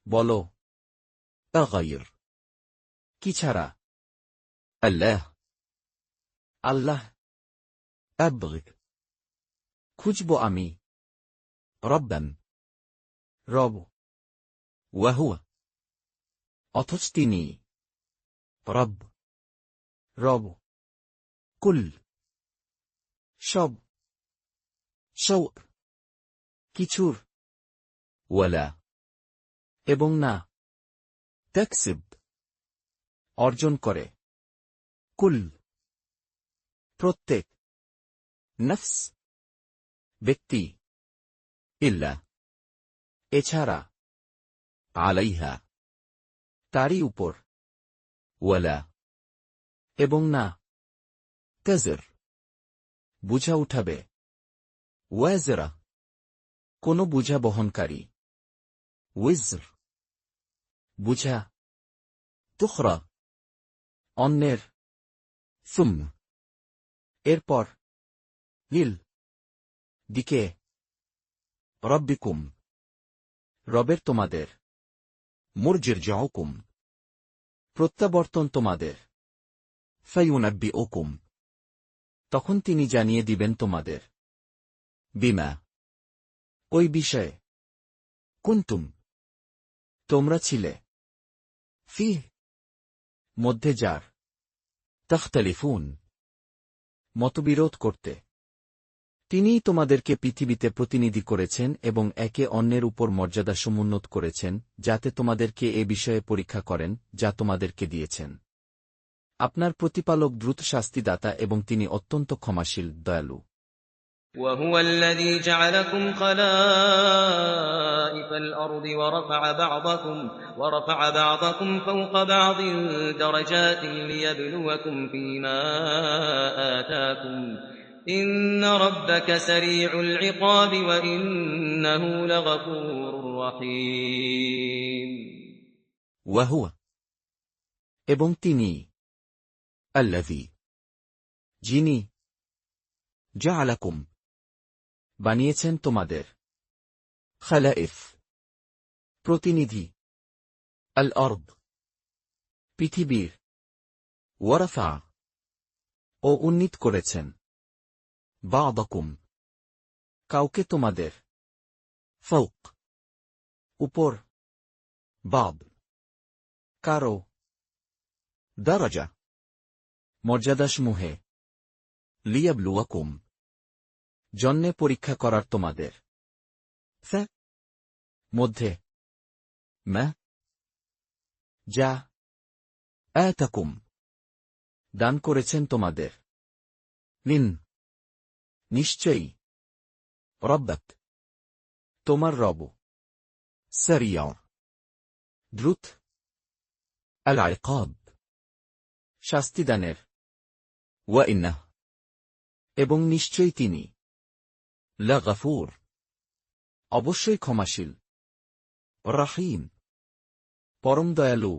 বলো, أغير কি ছাড়া? الله আল্লাহ أبغي খুঁজব আমি, ربا রব, وهو অথচ তিনি رب রব, كل সব, شوء কিছুর, ولا এবং না, تكسب অর্জন করে, كل প্রত্যেক نفس ব্যক্তি, إلا এছাড়া عليها তারই উপর, ولا এবং না, تزر বুঝা উঠাবে, وازرة কোনো বুঝা বহনকারী, وزر বুঝা, تخرى অন্যের, ثم এরপর, لل দিকে, ربكم রবের তোমাদের, مرجعكم প্রত্যাবর্তন তোমাদের, فينبئكم তখন তিনি জানিয়ে দিবেন তোমাদের, بما ওই বিষয়ে كنتم তোমরা ছিলে, فيه মধ্যে যার تختلفون মতবিরোধ করতে। তিনিই তোমাদেরকে পৃথিবীতে প্রতিনিধি করেছেন এবং একে অন্যের উপর মর্যাদা সমুন্নত করেছেন, যাতে তোমাদেরকে এ বিষয়ে পরীক্ষা করেন যা তোমাদেরকে দিয়েছেন। আপনার প্রতিপালক দ্রুত শাস্তিদাতা এবং তিনি অত্যন্ত ক্ষমাশীল, দয়ালু। وهو الذي جعلكم خلائف الأرض ورفع بعضكم فوق بعض درجات ليبلوكم فيما آتاكم إن ربك سريع العقاب وإنه لغفور رحيم وهو এবং তিনি الذي যিনি জাআলাকুম বানিয়েছেন তোমাদের খালাইফ প্রতিনিধি আল আরদ পৃথিবীর ওয়ারাফা ও উন্নীত করেছেন বা'দাকুম কাউকে তোমাদের ফাওক উপর বা'দ কারো দারাজা মর্যাদাসমূহে লিয়াবলুয়াকুম জন্যে পরীক্ষা করার তোমাদের মধ্যে মা যা আতাকুম দান করেছেন তোমাদের লিন নিশ্চয়ই রব্বাক তোমার রব সারিয়া দ্রুত আল ইকাব শাস্তিদানের ওয়া ইন্নাহ এবং নিশ্চয়ই তিনি লাগাফুর অবশ্যই ক্ষমাশীল রহিম পরম দয়ালু